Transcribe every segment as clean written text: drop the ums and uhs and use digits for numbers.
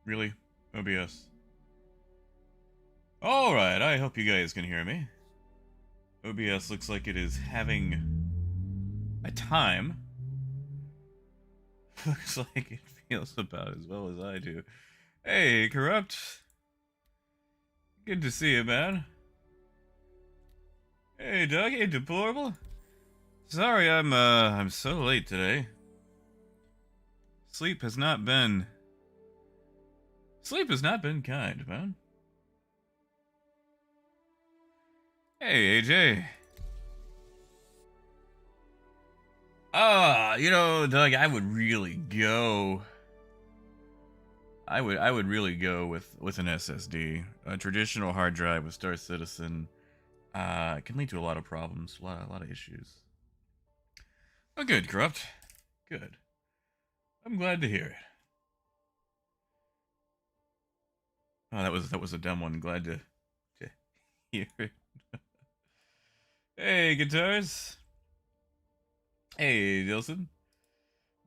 Really? OBS. Alright, I hope you guys can hear me. OBS looks like it is having a time. Looks like it feels about as well as I do. Hey, Corrupt. Good to see you, man. Hey, Doug. Hey, Deplorable. Sorry I'm so late today. Sleep has not been kind, man. Hey, AJ. Doug, I would really go. I would really go with an SSD. A traditional hard drive with Star Citizen can lead to a lot of problems, a lot of issues. Oh, good, Corrupt. Good. I'm glad to hear it. Oh, that was a dumb one. Glad to hear it. Hey, guitars. Hey, Dilson.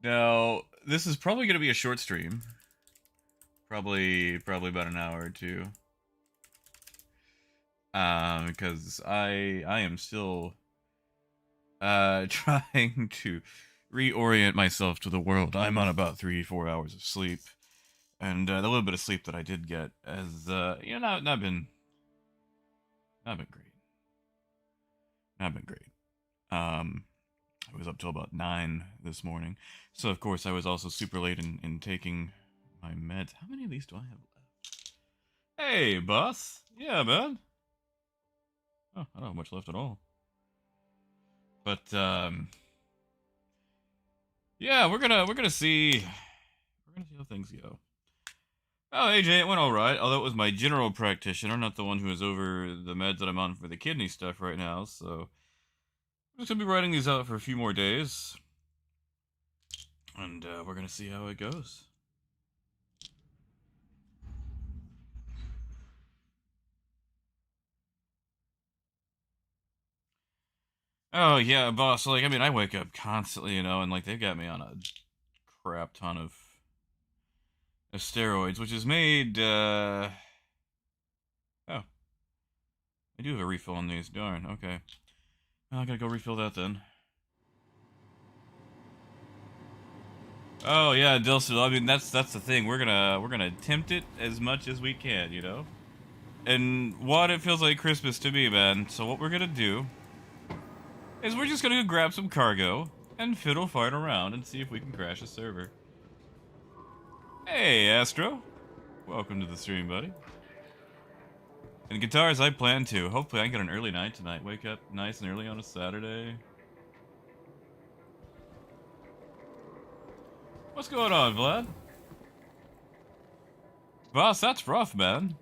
Now, this is probably going to be a short stream. Probably about an hour or two. Because I am still trying to reorient myself to the world. I'm on about 3-4 hours of sleep, and the little bit of sleep that I did get has not been great. Not been great. I was up till about 9 this morning, so of course I was also super late in taking my meds. How many of these do I have left? Hey, boss. Yeah, man. Oh, I don't have much left at all. But yeah, we're gonna see how things go. Oh, AJ, it went all right. Although it was my general practitioner, not the one who is over the meds that I'm on for the kidney stuff right now. So I'm just gonna be writing these out for a few more days, and we're gonna see how it goes. Oh yeah, boss. Like, I mean, I wake up constantly, and like they've got me on a crap ton of steroids, which is made. Oh, I do have a refill on these. Darn. Okay, well, I gotta go refill that then. Oh yeah, Dilson. I mean, that's the thing. We're gonna tempt it as much as we can. And what it feels like Christmas to me, man. So what we're gonna do is we're just gonna go grab some cargo and fiddle fart around and see if we can crash a server. Hey, Astro. Welcome to the stream, buddy. And guitars, I plan to. Hopefully I can get an early night tonight. Wake up nice and early on a Saturday. What's going on, Vlad? Boss, that's rough, man.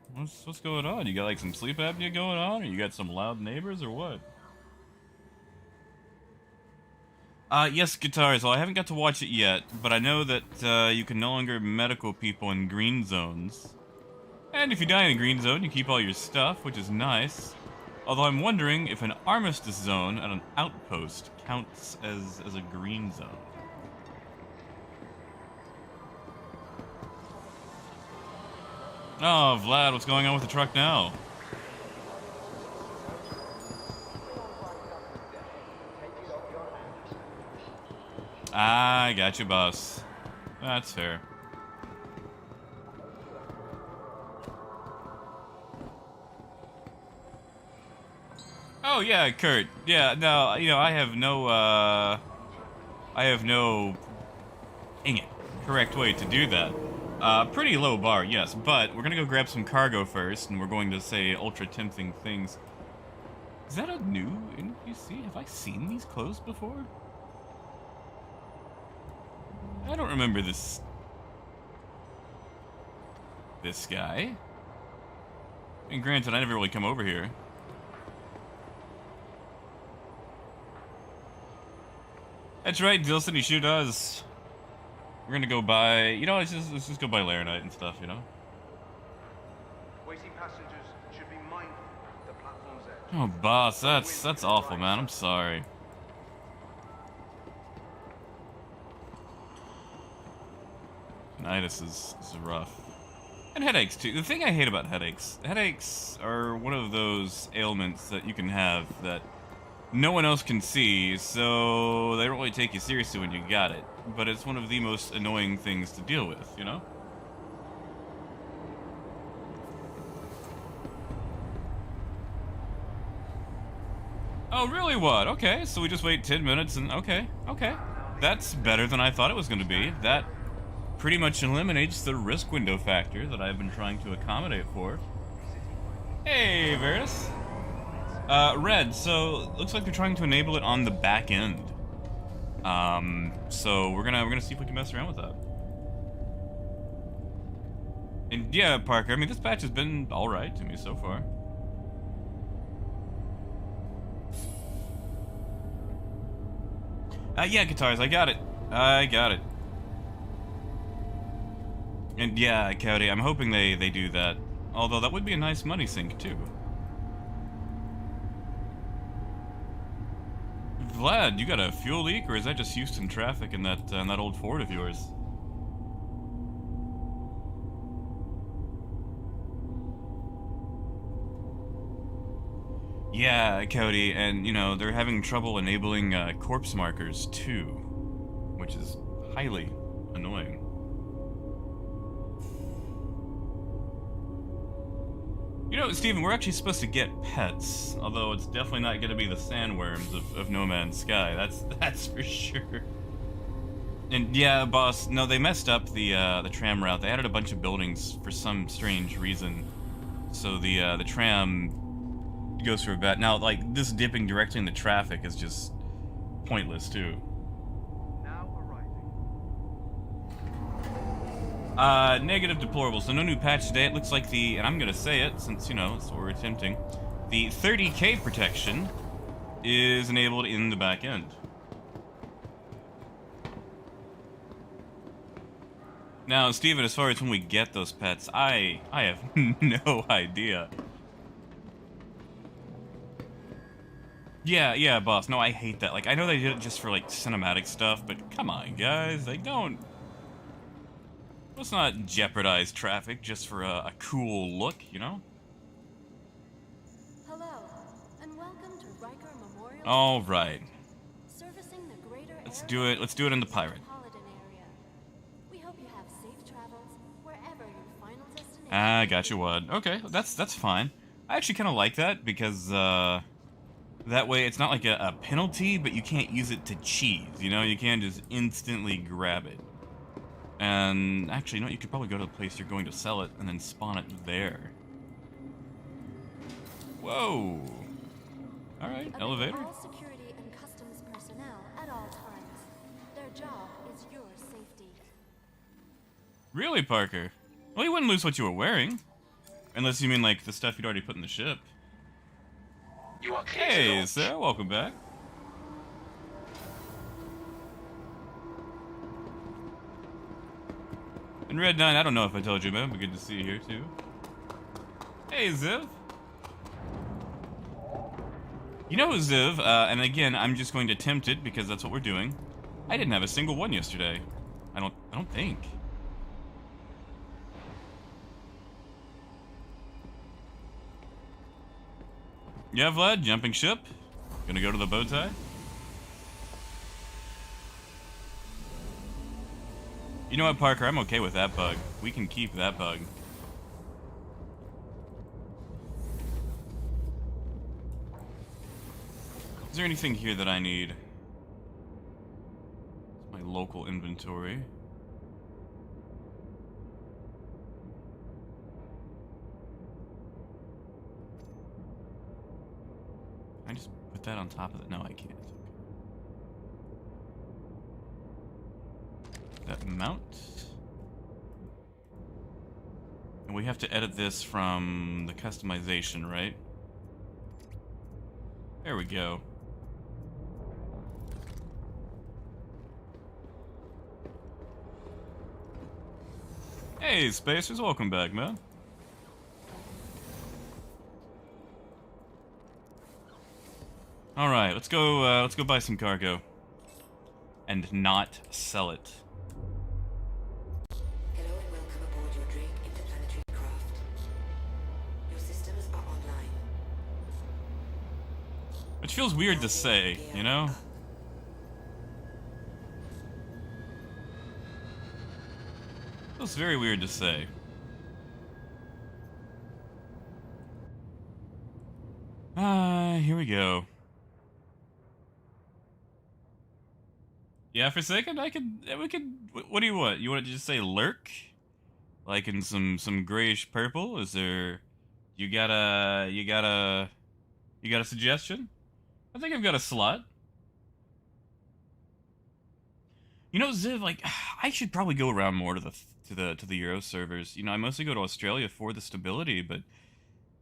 What's going on? You got like some sleep apnea going on, or you got some loud neighbors, or what? Yes, guitars. Well, I haven't got to watch it yet, but I know that you can no longer medical people in green zones. And if you die in a green zone, you keep all your stuff, which is nice. Although I'm wondering if an armistice zone at an outpost counts as a green zone. Oh, Vlad, what's going on with the truck now? I got you, boss. That's fair. Oh yeah, Kurt. Yeah, no, I have no, dang it, correct way to do that. Pretty low bar, yes, but we're gonna go grab some cargo first, and we're going to say ultra tempting things. Is that a new NPC? Have I seen these clothes before? I don't remember this guy. And granted, I never really come over here. That's right, Dilson, he sure does. We're gonna go buy, let's just go buy Laranite and stuff, Waiting passengers should be mindful of the platform's edge. Oh, boss, that's awful, man. I'm sorry. Tonight is rough. And headaches, too. The thing I hate about headaches are one of those ailments that you can have that no one else can see, so they don't really take you seriously when you got it. But it's one of the most annoying things to deal with, you know? Oh, really? What? Okay, so we just wait 10 minutes and... Okay. That's better than I thought it was going to be. That pretty much eliminates the risk window factor that I've been trying to accommodate for. Hey, Varus. Red, so looks like they're trying to enable it on the back end. So we're gonna see if we can mess around with that. And yeah, Parker, I mean, this patch has been alright to me so far. Yeah, guitars, I got it. And yeah, Cody, I'm hoping they do that. Although that would be a nice money sink, too. Vlad, you got a fuel leak, or is that just Houston traffic in that old Ford of yours? Yeah, Cody, and, you know, they're having trouble enabling corpse markers, too. Which is highly annoying. You know, Steven, we're actually supposed to get pets, although it's definitely not going to be the sandworms of No Man's Sky, that's for sure. And yeah, boss, no, they messed up the tram route. They added a bunch of buildings for some strange reason. So the tram goes through a bit. Now, like, this dipping directly into traffic is just pointless, too. Now arriving. Negative deplorable. So no new patch today. It looks like and I'm gonna say it, since, you know, it's what we're attempting. The 30K protection is enabled in the back end. Now, Steven, as far as when we get those pets, I have no idea. Yeah, boss. No, I hate that. Like, I know they did it just for, like, cinematic stuff, but come on, guys. Like, let's not jeopardize traffic just for a cool look, you know? Hello, and welcome to Riker Memorial. All right. Servicing the greater Let's area do it. Let's do it in the pirate. metropolitan area. We hope you have safe travels wherever your final destination. Ah, got you, Wad. Okay, that's fine. I actually kind of like that because that way it's not like a penalty, but you can't use it to cheese. You know, you can't just instantly grab it. And actually, you know, you could probably go to the place you're going to sell it and then spawn it there. Whoa. All right, Amid elevator. all security and customs personnel at all times. Their job is your safety. Really, Parker? Well, you wouldn't lose what you were wearing. Unless you mean, like, the stuff you'd already put in the ship. You are clear to Hey, launch. sir, welcome back. And Red 9, I don't know if I told you, man, but good to see you here, too. Hey, Ziv. You know, Ziv, and again, I'm just going to tempt it because that's what we're doing. I didn't have a single one yesterday. I don't think. Yeah, Vlad, jumping ship. Gonna go to the bow tie. You know what, Parker? I'm okay with that bug. We can keep that bug. Is there anything here that I need? It's my local inventory. Can I just put that on top of it? No, I can't. That mount. And we have to edit this from the customization, right? There we go. Hey, Spacers, welcome back, man. All right, let's go buy some cargo and not sell it. Which feels weird to say, you know? Feels very weird to say. Here we go. Yeah, for a second, we could, what do you want? You want to just say lurk? Like in some grayish purple? Is there, you got a suggestion? I think I've got a slot. You know, Ziv, like, I should probably go around more to the Euro servers. You know, I mostly go to Australia for the stability, but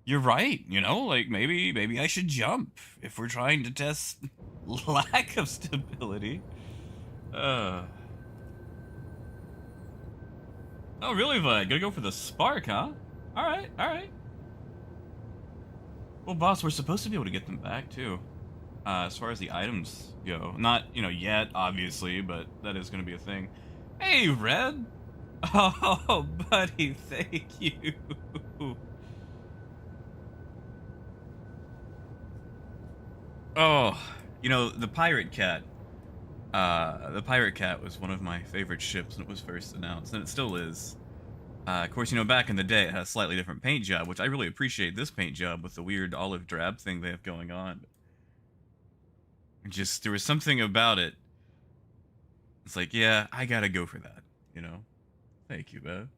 you're right, you know, like maybe I should jump if we're trying to test lack of stability. Oh, really, Vlad? Gonna go for the spark, huh? Alright, alright. Well, boss, we're supposed to be able to get them back, too. As far as the items go. Not, you know, yet, obviously, but that is gonna be a thing. Hey, Red! Oh, buddy, thank you. Oh, you know, the Pirate Cat. The Pirate Cat was one of my favorite ships when it was first announced, and it still is. Of course, you know, back in the day, it had a slightly different paint job, which I really appreciate this paint job with the weird olive drab thing they have going on. Just, there was something about it. It's like, yeah, I gotta go for that, you know? Thank you, man.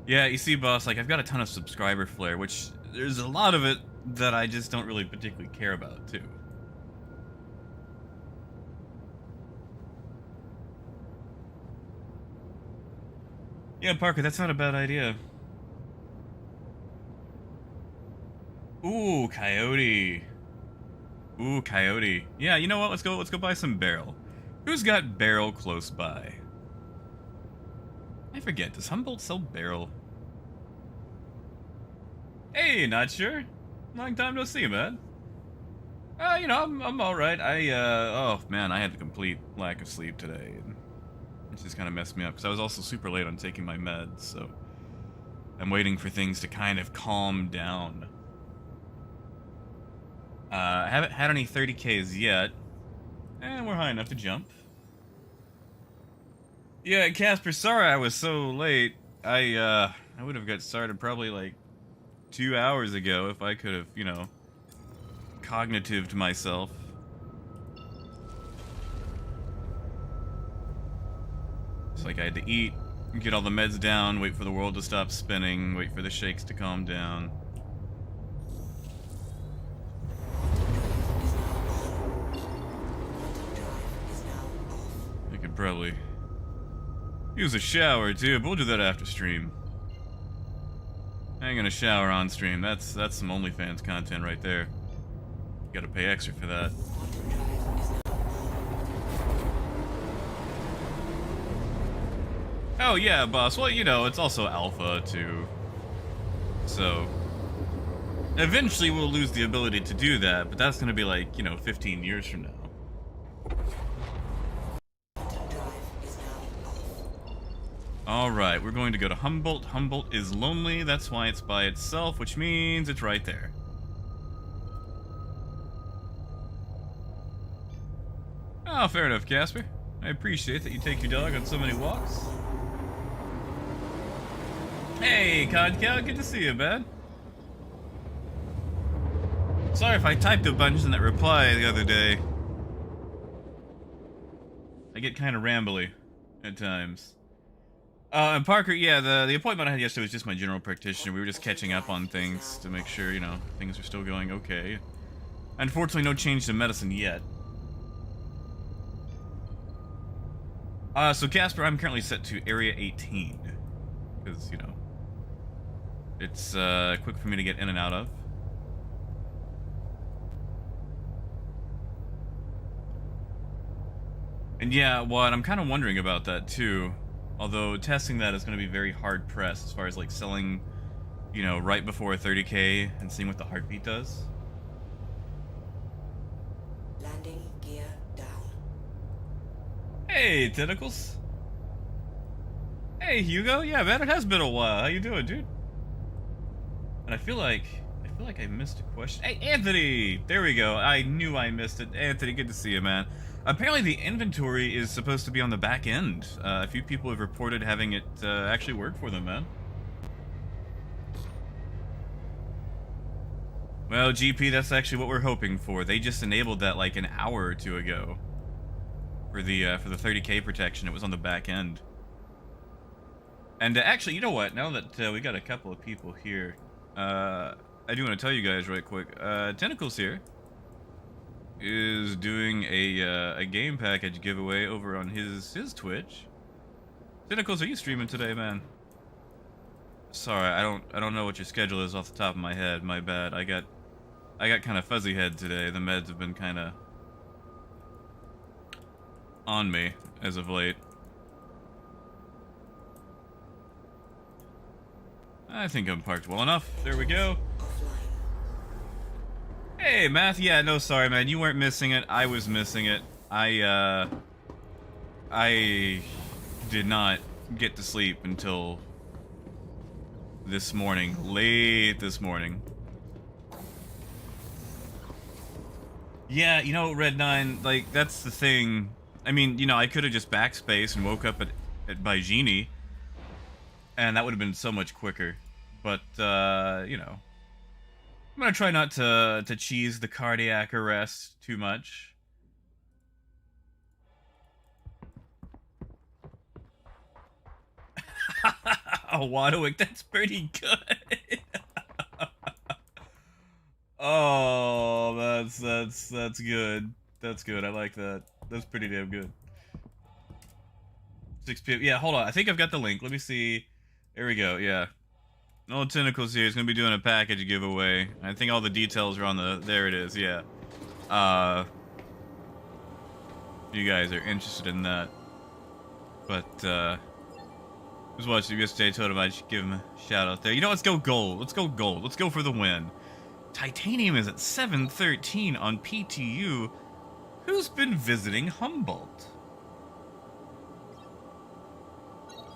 Yeah, you see, boss, like, I've got a ton of subscriber flair, which there's a lot of it that I just don't really particularly care about, too. Yeah, Parker, that's not a bad idea. Ooh, coyote. Ooh, coyote. Yeah, you know what? Let's go buy some barrel. Who's got barrel close by? I forget, does Humboldt sell barrel? Hey, not sure. Long time no see, man. You know, I'm alright. Oh man, I had a complete lack of sleep today. And it just kind of messed me up, because I was also super late on taking my meds, so I'm waiting for things to kind of calm down. I haven't had any 30Ks yet, and we're high enough to jump. Yeah, Casper, sorry I was so late. I would have got started probably like 2 hours ago if I could have, you know, cognitived myself. It's like I had to eat, get all the meds down, wait for the world to stop spinning, wait for the shakes to calm down. I could probably use a shower too, but we'll do that after stream. I ain't gonna shower on stream. That's some OnlyFans content right there. You gotta pay extra for that. Oh yeah, boss. Well, you know, it's also alpha too. So eventually we'll lose the ability to do that, but that's gonna be like, you know, 15 years from now. Alright, we're going to go to Humboldt. Humboldt is lonely, that's why it's by itself, which means it's right there. Oh, fair enough, Casper. I appreciate that you take your dog on so many walks. Hey, Codcow, good to see you, man. Sorry if I typed a bunch in that reply the other day. I get kind of rambly at times. And Parker, yeah, the appointment I had yesterday was just my general practitioner. We were just catching up on things to make sure, you know, things are still going okay. Unfortunately, no change to medicine yet. So Casper, I'm currently set to Area 18. Because, you know, it's quick for me to get in and out of. And yeah, what I'm kind of wondering about that too. Although testing that is going to be very hard pressed as far as like selling, you know, right before a 30K and seeing what the heartbeat does. Landing gear down. Hey, Tentacles. Hey, Hugo. Yeah, man, it has been a while. How you doing, dude? And I feel like feel like I missed a question. Hey, Anthony! There we go. I knew I missed it. Anthony, good to see you, man. Apparently the inventory is supposed to be on the back end. A few people have reported having it actually work for them, man. Well, GP, that's actually what we're hoping for. They just enabled that like an hour or two ago. For the 30K protection. It was on the back end. And actually, you know what? Now that we got a couple of people here, I do want to tell you guys right quick. Tentacles here is doing a game package giveaway over on his Twitch. Tentacles, are you streaming today, man? Sorry, I don't know what your schedule is off the top of my head. My bad. I got kind of fuzzy head today. The meds have been kind of on me as of late. I think I'm parked well enough. There we go. Hey, Math. Yeah, no, sorry, man. You weren't missing it. I was missing it. I did not get to sleep until this morning. Late this morning. Yeah, you know, Red 9, like, that's the thing. I mean, you know, I could have just backspaced and woke up at by Genie, and that would have been so much quicker. But, you know, I'm gonna try not to cheese the cardiac arrest too much. Oh, Wadwick, that's pretty good. Oh, that's good. That's good. I like that. That's pretty damn good. 6 p.m. Yeah, hold on. I think I've got the link. Let me see. There we go. Yeah. No Tentacles here is going to be doing a package giveaway. I think all the details are on the... There it is, yeah. If you guys are interested in that. But, who's watching yesterday told him I should give him a shout out there. You know, let's go gold. Let's go gold. Let's go for the win. Titanium is at 713 on PTU. Who's been visiting Humboldt?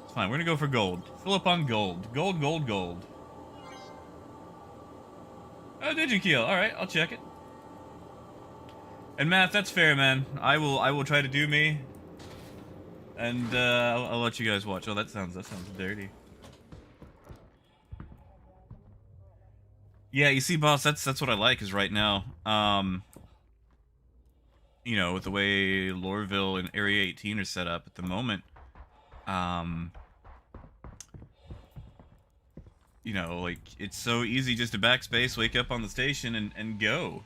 It's fine, we're gonna go for gold. Fill up on gold. Gold, gold, gold. Oh, Digikeel. Alright, I'll check it. And Matt, that's fair, man. I will try to do me. And I'll let you guys watch. Oh, that sounds dirty. Yeah, you see, boss, that's what I like is right now. You know, with the way Lorville and Area 18 are set up at the moment, you know, like, it's so easy just to backspace, wake up on the station, and go.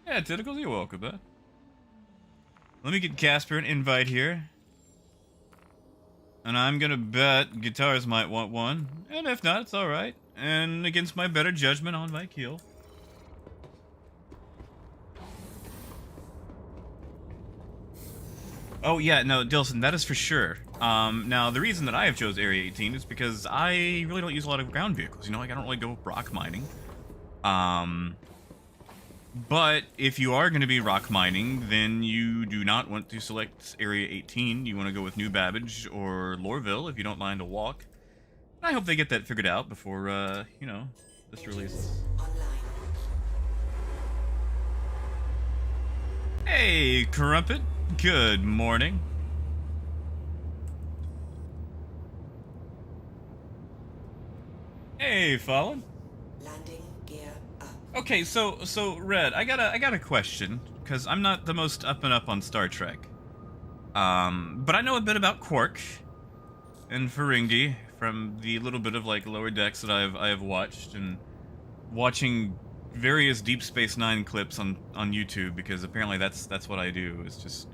Yeah, Tentacles, you're welcome, man. Let me get Casper an invite here. And I'm gonna bet Guitars might want one. And if not, it's alright. And against my better judgment on my keel. Oh yeah, no, Dilson, that is for sure. Now the reason that I have chose Area 18 is because I really don't use a lot of ground vehicles. You know, like I don't really go rock mining. But if you are going to be rock mining, then you do not want to select Area 18. You want to go with New Babbage or Lorville if you don't mind a walk. I hope they get that figured out before, you know, this releases. Hey, Crumpet. Good morning. Hey, Fallen. Landing gear up. Okay, so Red, I got a question because I'm not the most up and up on Star Trek. But I know a bit about Quark and Ferengi from the little bit of like lower decks that I have watched, and watching various Deep Space Nine clips on YouTube, because apparently that's what I do, is just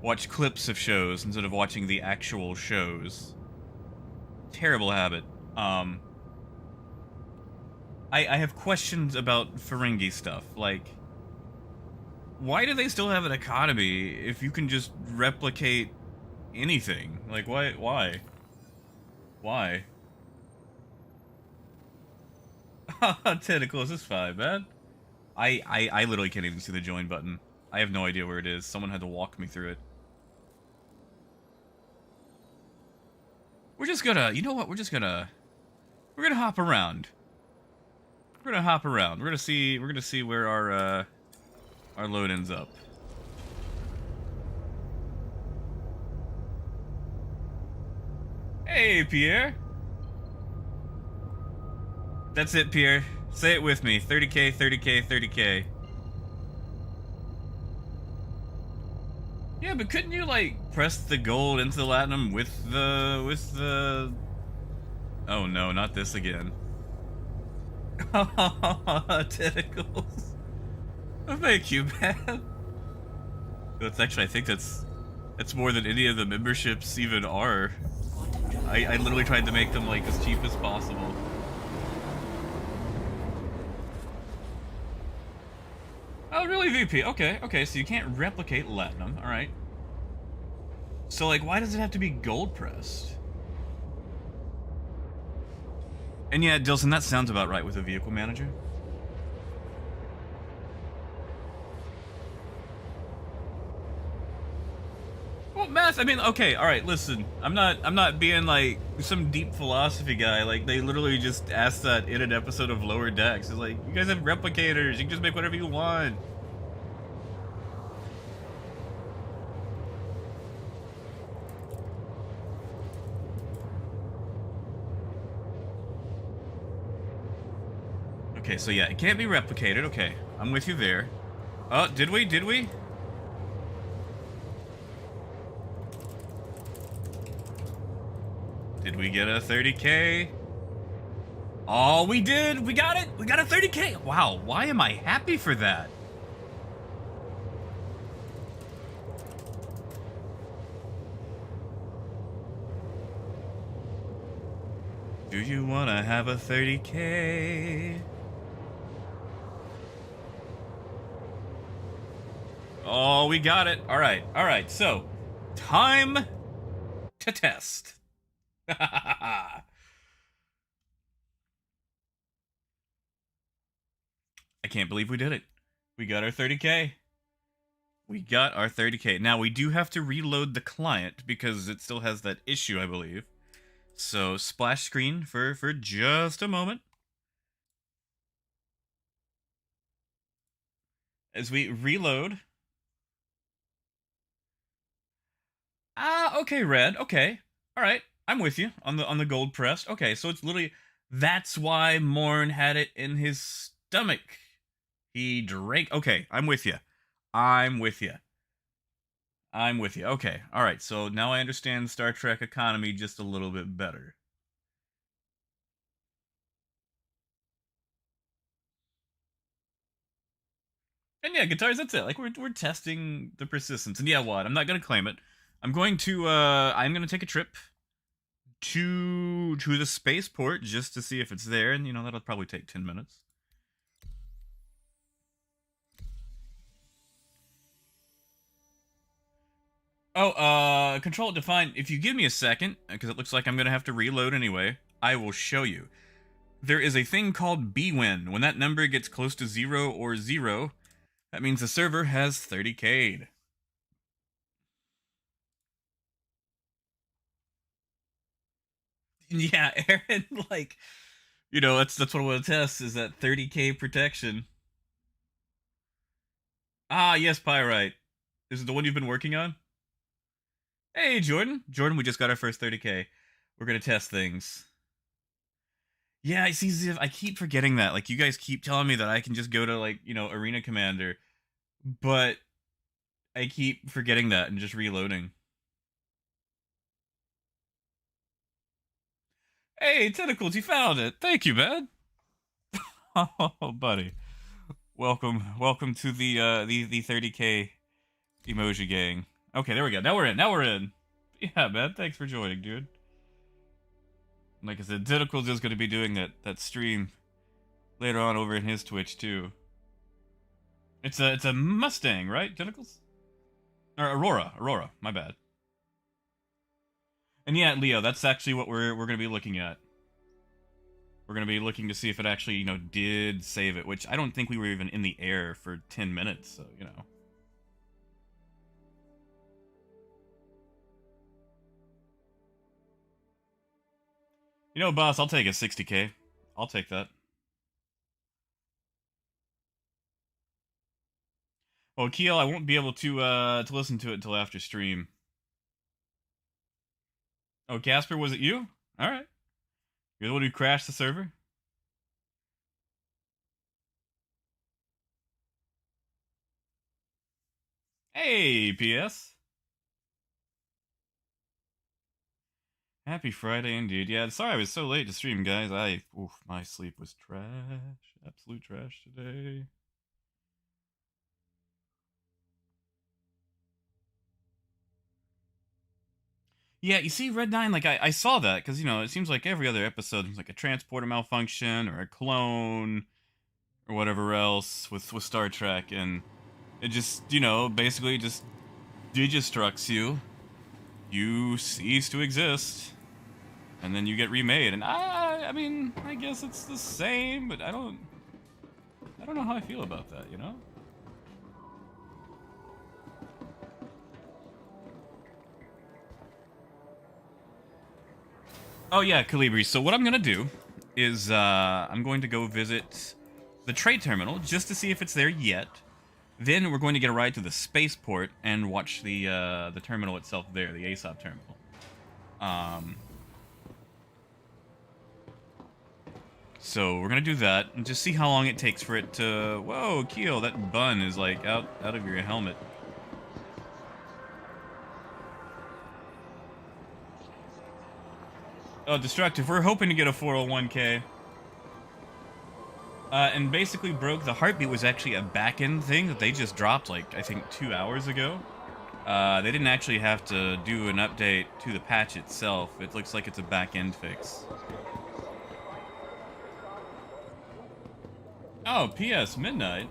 watch clips of shows instead of watching the actual shows. Terrible habit. I have questions about Ferengi stuff, like, why do they still have an economy if you can just replicate anything? Like, why? Tentacles is fine, man. I literally can't even see the join button. I have no idea where it is. Someone had to walk me through it. We're just gonna, you know what? We're gonna hop around. We're gonna hop around. We're gonna see where our load ends up. Hey, Pierre. That's it, Pierre. Say it with me. 30k, 30k, 30k. Yeah, but couldn't you, like, press the gold into the latinum with the... Oh no, not this again. Tentacles. Oh, thank you, man. That's actually, I think that's more than any of the memberships even are. I literally tried to make them, like, as cheap as possible. Oh, really, VP? Okay, okay, so you can't replicate Latinum, alright. So, like, why does it have to be gold pressed? And yeah, Dilson, that sounds about right with a vehicle manager. Well, math, I mean, okay, alright, listen. I'm not being, like, some deep philosophy guy. Like, they literally just asked that in an episode of Lower Decks. It's like, you guys have replicators, you can just make whatever you want. Okay, so yeah, it can't be replicated. Okay, I'm with you there. Oh, did we? Did we? Did we get a 30k? Oh, we did! We got it! We got a 30k! Wow, why am I happy for that? Do you wanna have a 30k? Oh, we got it. Alright, so time to test. I can't believe we did it. We got our 30k. We got our 30k. Now, we do have to reload the client because it still has that issue, I believe. So, splash screen for just a moment. As we reload. Ah, okay, Red. Okay. Alright. I'm with you on the gold pressed. Okay, so it's literally... That's why Morn had it in his stomach. He drank... Okay, I'm with you. I'm with you. I'm with you. Okay, alright, so now I understand Star Trek economy just a little bit better. And yeah, guitars, that's it. Like, we're testing the persistence. And yeah, what? I'm not gonna claim it. I'm going to take a trip to the spaceport just to see if it's there, and, you know, that'll probably take 10 minutes. Oh, control define. If you give me a second, because it looks like I'm gonna have to reload anyway, I will show you. There is a thing called bwin. When that number gets close to 0 or 0, that means the server has 30k'd. Yeah, Aaron, like, you know, that's what I want to test, is that 30k protection. Ah, yes, Pyrite. Is it the one you've been working on? Hey, Jordan. Jordan, we just got our first 30k. We're gonna test things. Yeah, I see, Ziv. I keep forgetting that. Like, you guys keep telling me that I can just go to, like, you know, Arena Commander. But I keep forgetting that and just reloading. Hey, Tentacles, you found it. Thank you, man. Oh, buddy. Welcome to the 30k emoji gang. Okay, there we go. Now we're in. Yeah, man. Thanks for joining, dude. Like I said, Tentacles is going to be doing that stream later on over in his Twitch too. It's a Mustang, right? Tentacles? Or Aurora. My bad. And yeah, Leo, that's actually what we're going to be looking at. We're going to be looking to see if it actually, you know, did save it, which I don't think we were even in the air for 10 minutes, so, you know. You know, boss, I'll take a 60k. I'll take that. Well, Keel, I won't be able to listen to it until after stream. Oh, Casper, was it you? All right. You're the one who crashed the server? Hey, PS. Happy Friday indeed. Yeah, sorry I was so late to stream, guys. My sleep was trash. Absolute trash today. Yeah, you see, Red 9, like, I saw that, because, you know, it seems like every other episode there's like a transporter malfunction, or a clone, or whatever else with Star Trek, and it just, you know, basically just digistructs you. You cease to exist. And then you get remade, and I mean, I guess it's the same, but I don't know how I feel about that, you know? Oh yeah, Calibri, so what I'm gonna do is, I'm going to go visit the trade terminal, just to see if it's there yet. Then we're going to get a ride to the spaceport and watch the terminal itself there, the ASOP terminal. So we're gonna do that and just see how long it takes for it to... Whoa, Keel, that bun is like out of your helmet. Oh, Destructive, we're hoping to get a 401k. And basically broke, the heartbeat was actually a back-end thing that they just dropped, like, I think 2 hours ago. They didn't actually have to do an update to the patch itself. It looks like it's a back-end fix. Oh, P.S. Midnight.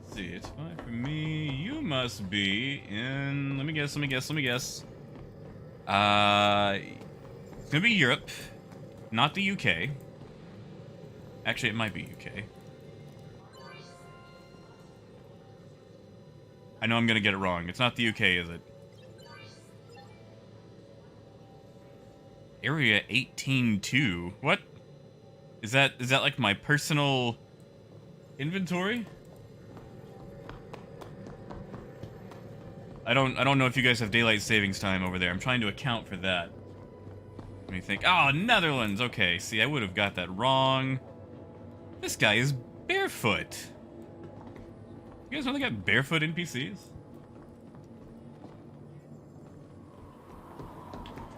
Let's see, it's fine for me. You must be in... Let me guess. It's gonna be Europe, not the UK. Actually, it might be UK. I know I'm gonna get it wrong. It's not the UK, is it? Area 18-2. What? Is that like my personal inventory? I don't know if you guys have daylight savings time over there. I'm trying to account for that. Let me think. Oh, Netherlands. Okay, see, I would have got that wrong. This guy is barefoot. You guys know they got barefoot NPCs?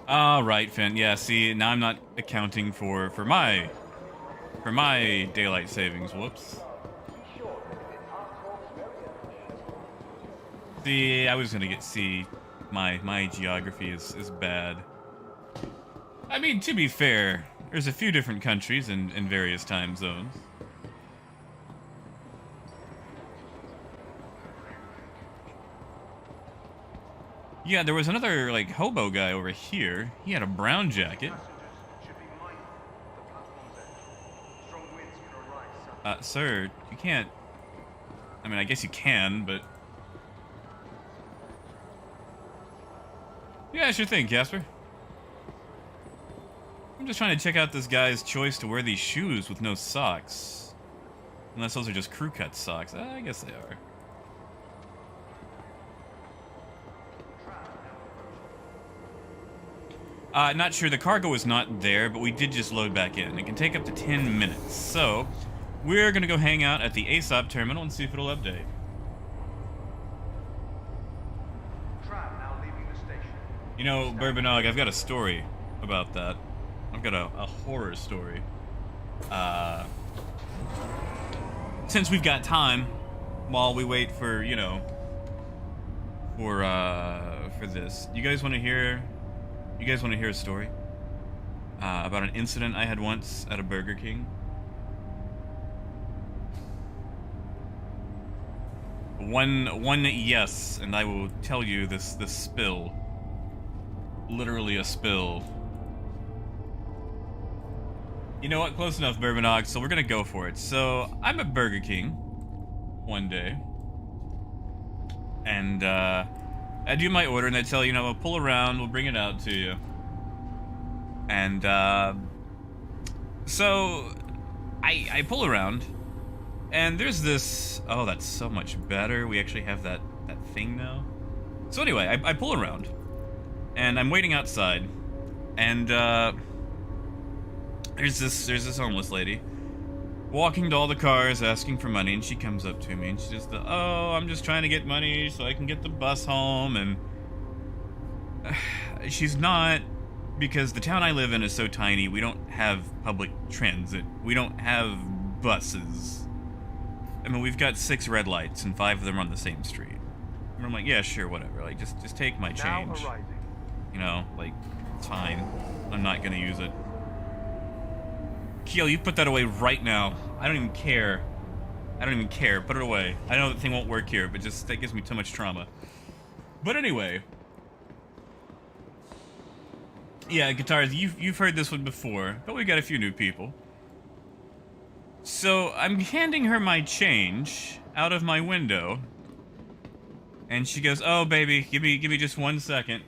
Right, Finn. Yeah, see, now I'm not accounting for my daylight savings. Whoops. See, I was gonna see, my geography is bad. I mean, to be fair, there's a few different countries in various time zones. Yeah, there was another, like, hobo guy over here. He had a brown jacket. Sir, you can't... I mean, I guess you can, but... Yeah, sure thing, Casper. I'm just trying to check out this guy's choice to wear these shoes with no socks. Unless those are just crew cut socks. I guess they are. Not sure. The cargo is not there, but we did just load back in. It can take up to 10 minutes. So, we're going to go hang out at the ASOP terminal and see if it'll update. You know, Bourbonog, I've got a story about that. I've got a horror story. Since we've got time, while we wait for, you know, for this. You guys want to hear a story? About an incident I had once at a Burger King? One yes, and I will tell you this spill. Literally a spill. You know what? Close enough, Bourbonog, so we're gonna go for it. So, I'm at Burger King one day, and I do my order, and they tell you, know, we'll pull around, we'll bring it out to you. And so I pull around, And there's this... Oh, that's so much better. We actually have that thing now. So anyway, I pull around. And I'm waiting outside. And, there's this homeless lady walking to all the cars asking for money, and she comes up to me and she just, oh, I'm just trying to get money so I can get the bus home. And she's not, because the town I live in is so tiny, we don't have public transit. We don't have buses. I mean, we've got 6 red lights and 5 of them are on the same street. And I'm like, yeah, sure, whatever. Like, just take my change. You know, like, it's fine. I'm not gonna use it. Keel, you put that away right now. I don't even care. I don't even care. Put it away. I know that thing won't work here, but just, that gives me too much trauma. But anyway. Yeah, guitars, you've heard this one before, but we got a few new people. So, I'm handing her my change out of my window. And she goes, oh, baby, give me just 1 second.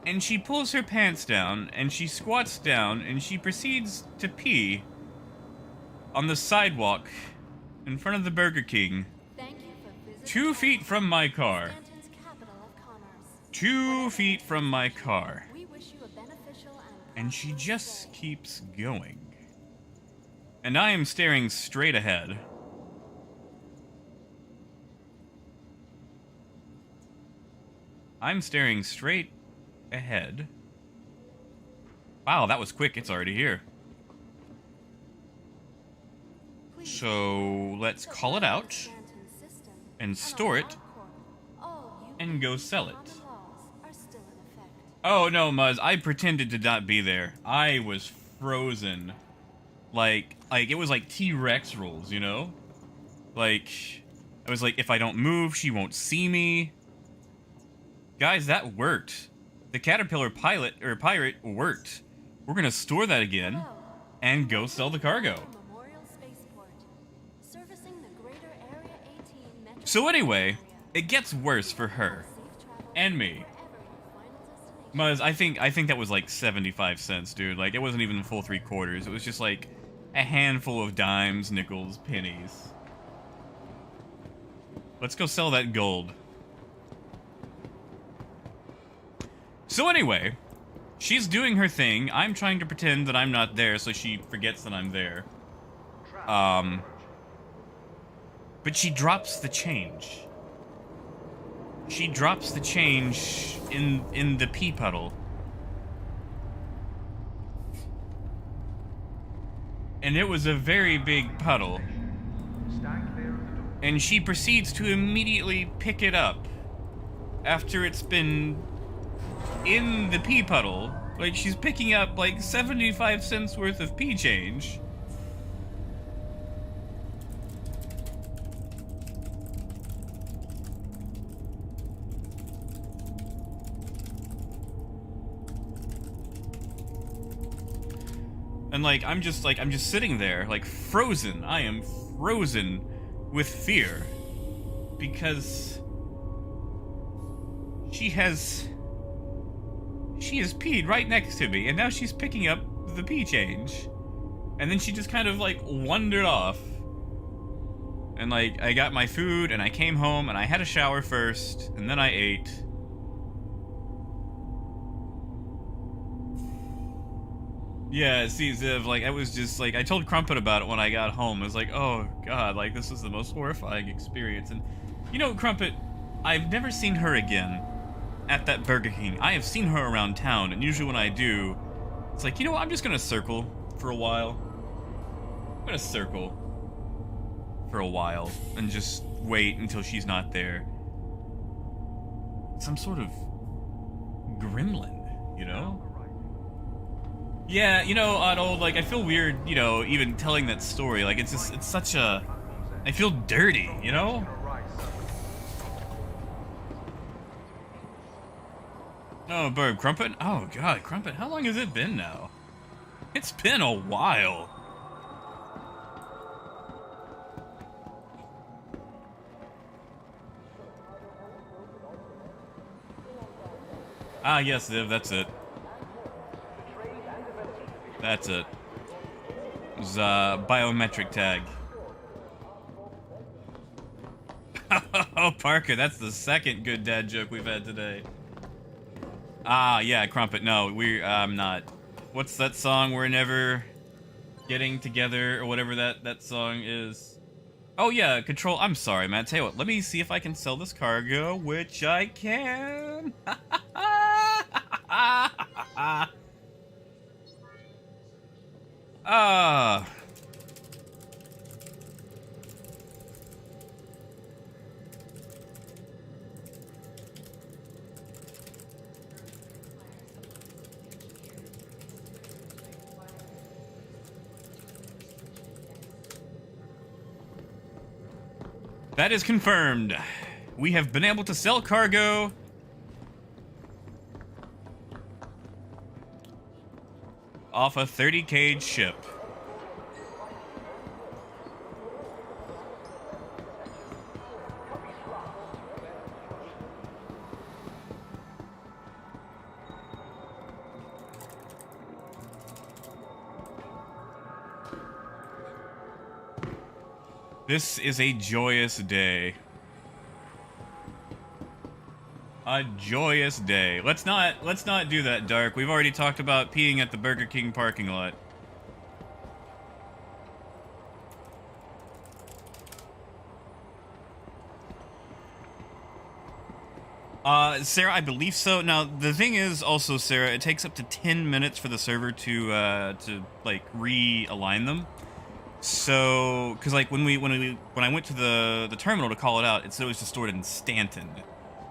And she pulls her pants down, and she squats down, and she proceeds to pee on the sidewalk in front of the Burger King, Thank you for visiting 2 feet from my car. Stanton's capital of commerce. 2 feet from my car. We wish you a beneficial And she just keeps going. And I am staring straight ahead. I'm staring straight ahead. Wow, that was quick. It's already here. So let's call it out and store it and go sell it. Oh no, Muzz, I pretended to not be there. I was frozen. Like it was like T-Rex rules, you know? Like, I was like, if I don't move, she won't see me. Guys, that worked. The Caterpillar pirate worked. We're gonna store that again and go sell the cargo. So anyway, it gets worse for her and me. Muzz, I think that was like 75 cents, dude. Like, it wasn't even a full 3/4. It was just like a handful of dimes, nickels, pennies. Let's go sell that gold. So anyway, she's doing her thing. I'm trying to pretend that I'm not there so she forgets that I'm there. But she drops the change. She drops the change in the pee puddle. And it was a very big puddle. And she proceeds to immediately pick it up after it's been in the pee puddle. Like, she's picking up like 75 cents worth of pee change. And like, I'm just sitting there, like, frozen. I am frozen with fear. Because she has peed right next to me, and now she's picking up the pee change. And then she just kind of like wandered off. And like, I got my food, and I came home, and I had a shower first, and then I ate. Yeah, see, Ziv, like, I was just, like, I told Crumpet about it when I got home. I was like, oh, God, like, this is the most horrifying experience. And, you know, Crumpet, I've never seen her again at that Burger King. I have seen her around town, and usually when I do, it's like, you know what, I'm just gonna circle for a while. I'm gonna circle for a while and just wait until she's not there. Some sort of gremlin, you know? Yeah, you know, Otto, like, I feel weird, you know, even telling that story. Like, it's just, it's such a... I feel dirty, you know? Oh, Bird, Crumpet? Oh, God, Crumpet, how long has it been now? It's been a while. Ah, yes, Ziv, that's it. That's it. His biometric tag. Oh, Parker, that's the second good dad joke we've had today. Ah, yeah, Crumpet. No, I'm not. What's that song? We're never getting together, or whatever that song is. Oh, yeah, Control. I'm sorry, man. Tell you what, let me see if I can sell this cargo, which I can. Ah. That is confirmed. We have been able to sell cargo. Off a 30-cage ship. This is a joyous day. A joyous day. Let's not do that, Dark. We've already talked about peeing at the Burger King parking lot. Sarah, I believe so. Now, the thing is also, Sarah, it takes up to 10 minutes for the server to like realign them. So, because like when I went to the terminal to call it out, it said it was just stored in Stanton.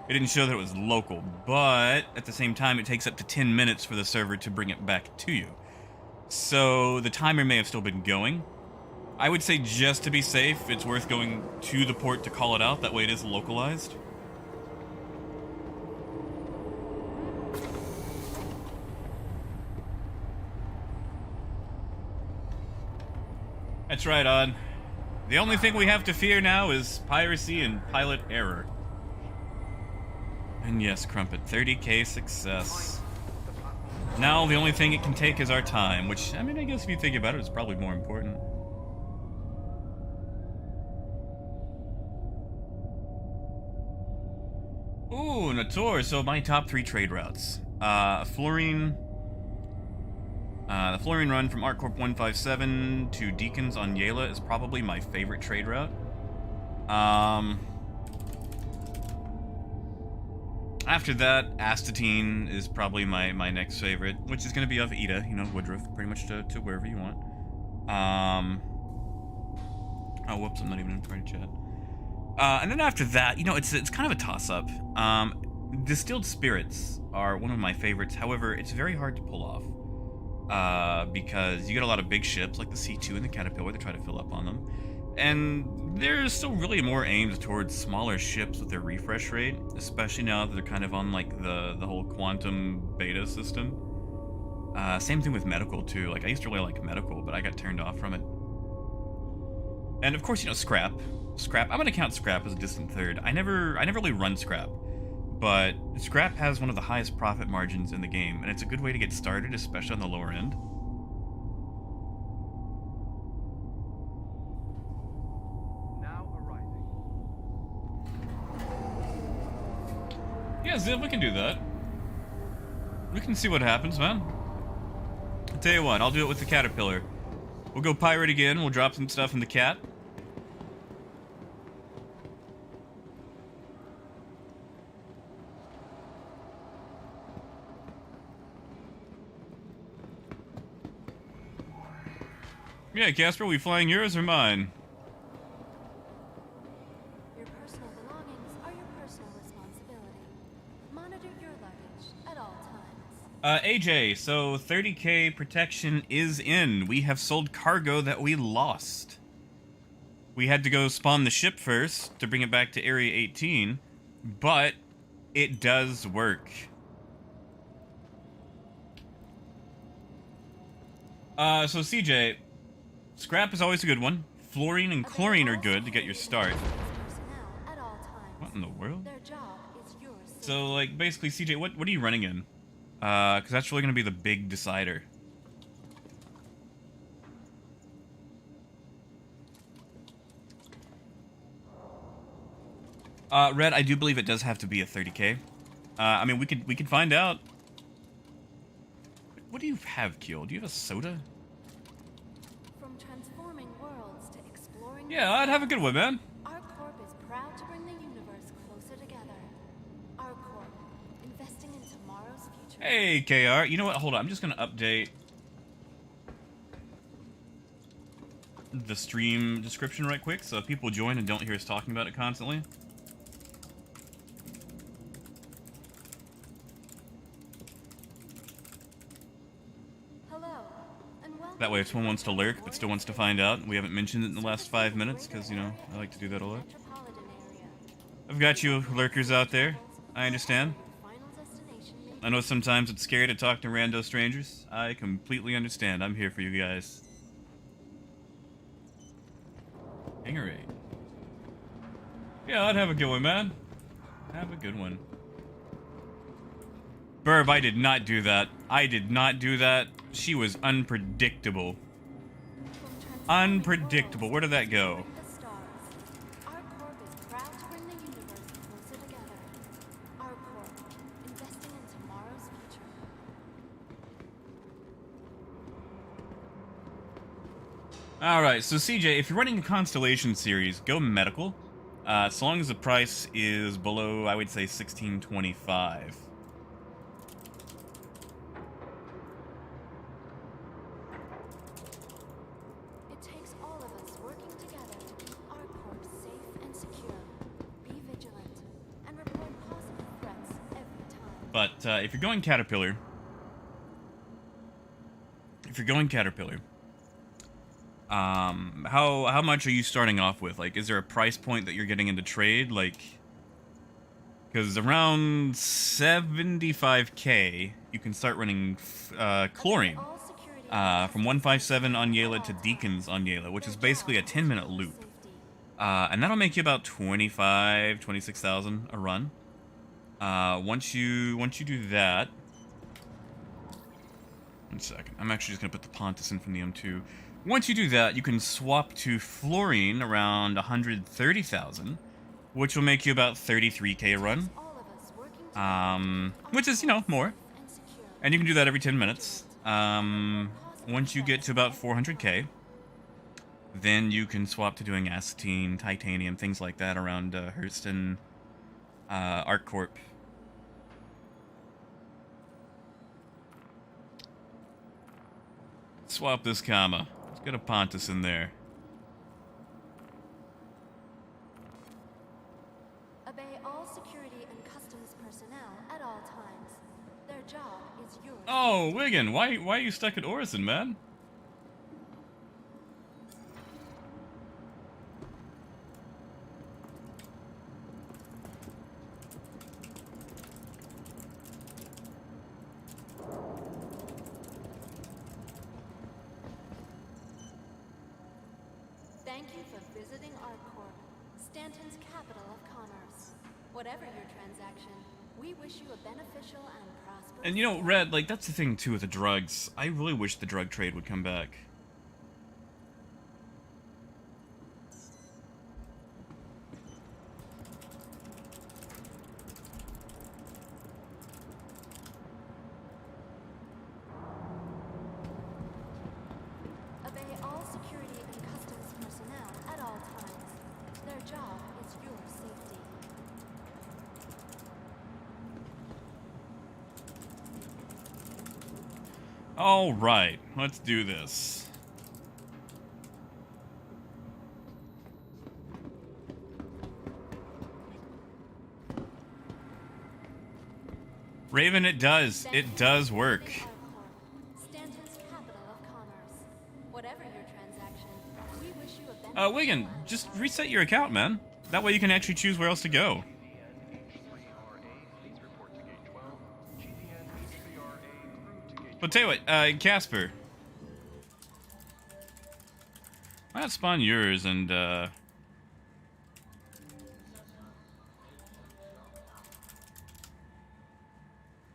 It didn't show that it was local, but at the same time, it takes up to 10 minutes for the server to bring it back to you. So the timer may have still been going. I would say just to be safe, it's worth going to the port to call it out. That way it is localized. That's right, On. The only thing we have to fear now is piracy and pilot error. And yes, Crumpet, 30k success. Now the only thing it can take is our time, which, I mean, I guess if you think about it, it's probably more important. Ooh, Nator, so my top 3 trade routes. Fluorine... the Fluorine run from ArcCorp 157 to Deacons on Yela is probably my favorite trade route. After that, Astatine is probably my next favorite, which is going to be off Ida, you know, Woodruff, pretty much to wherever you want. Oh, whoops, I'm not even in trying to chat. And then after that, you know, it's kind of a toss-up. Distilled Spirits are one of my favorites. However, it's very hard to pull off. Because you get a lot of big ships like the C2 and the Caterpillar that try to fill up on them. And they're still really more aimed towards smaller ships with their refresh rate, especially now that they're kind of on like the whole quantum beta system. Same thing with Medical too. Like I used to really like Medical, but I got turned off from it. And of course, you know, Scrap. I'm gonna count Scrap as a distant third. I never really run Scrap. But Scrap has one of the highest profit margins in the game, and it's a good way to get started, especially on the lower end. Now arriving. Yeah, Ziv, we can do that. We can see what happens, man. I'll tell you what, I'll do it with the Caterpillar. We'll go pirate again, we'll drop some stuff in the Cat. Yeah, Casper, we flying yours or mine? Your personal belongings are your personal responsibility. Monitor your luggage at all times. AJ, so 30k protection is in. We have sold cargo that we lost. We had to go spawn the ship first to bring it back to Area 18, but it does work. So CJ, Scrap is always a good one. Fluorine and Chlorine are good to get your start. Personnel at all times. What in the world? Their job is yours. So, like, basically, CJ, what are you running in? Because that's really going to be the big decider. Red, I do believe it does have to be a 30k. I mean, we could find out. What do you have, Keel? Do you have a soda? From transforming worlds to exploring. Yeah, I'd have a good one, man. Our Corp is proud to bring the universe closer together. Our Corp, investing in tomorrow's future. Hey, KR. You know what? Hold on. I'm just gonna update the stream description right quick, so if people join and don't hear us talking about it constantly. That way, if someone wants to lurk but still wants to find out, we haven't mentioned it in the last 5 minutes, because, you know, I like to do that a lot. I've got you lurkers out there. I understand. I know sometimes it's scary to talk to rando strangers. I completely understand. I'm here for you guys. Hangarade. Yeah, I'd have a good one, man. Have a good one. Burb, I did not do that. I did not do that. She was unpredictable. Unpredictable. Where did that go? Our Corp is proud to bring the universe closer together. Our Corp, investing in tomorrow's future. Alright, so CJ, if you're running a Constellation series, go medical. As long as the price is below, I would say, $16.25. But if you're going Caterpillar, how much are you starting off with? Like, is there a price point that you're getting into trade? Like, because around 75k, you can start running chlorine from 157 on Yayla to Deacons on Yayla, which is basically a 10-minute loop, and that'll make you about 26,000 a run. Once you do that, 1 second. I'm actually just gonna put the Pontus in from the M2. Once you do that, you can swap to fluorine around 130,000, which will make you about 33k a run. Which is, you know, more. And you can do that every 10 minutes. Once you get to about 400k, then you can swap to doing acetine, titanium, things like that around Hurst and ArcCorp. Swap this comma. Let's get a Pontus in there. Obey all security and customs personnel at all times. Their job is yours. Oh, Wigan, why are you stuck at Orison, man? Thank you for visiting ArcCorp, Stanton's capital of commerce. Whatever your transaction, we wish you a beneficial and prosperous. And you know, Red, like, that's the thing too with the drugs. I really wish the drug trade would come back. Obey all security and customs personnel at all times. Their job is your safety. All right, let's do this. Raven, it does. It does work. Stanton's capital of commerce. Whatever your transaction, we wish you a beneficial. Wigan, just reset your account, man. That way you can actually choose where else to go. But tell you what, Casper. Why not spawn yours and, we'll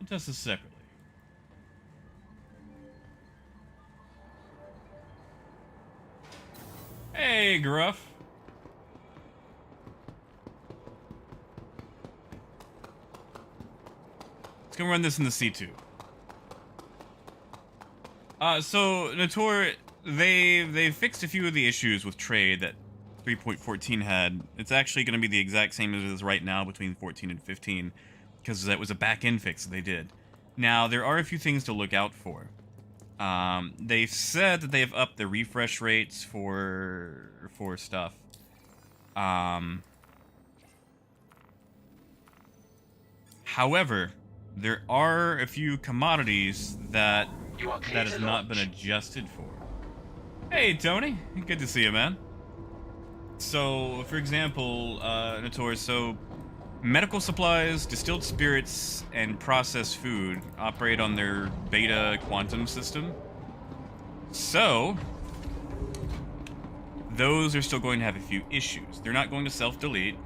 test this separately. Hey, Gruff. Let's go run this in the C2. So Nator, they fixed a few of the issues with trade that 3.14 had. It's actually going to be the exact same as it is right now between 14 and 15, because that was a back-end fix that they did. Now, there are a few things to look out for. They've said that they've upped the refresh rates for stuff. However, there are a few commodities that has not been adjusted for. Hey, Tony. Good to see you, man. So, for example, Nator, so medical supplies, distilled spirits, and processed food operate on their beta quantum system. So, those are still going to have a few issues. They're not going to self-delete.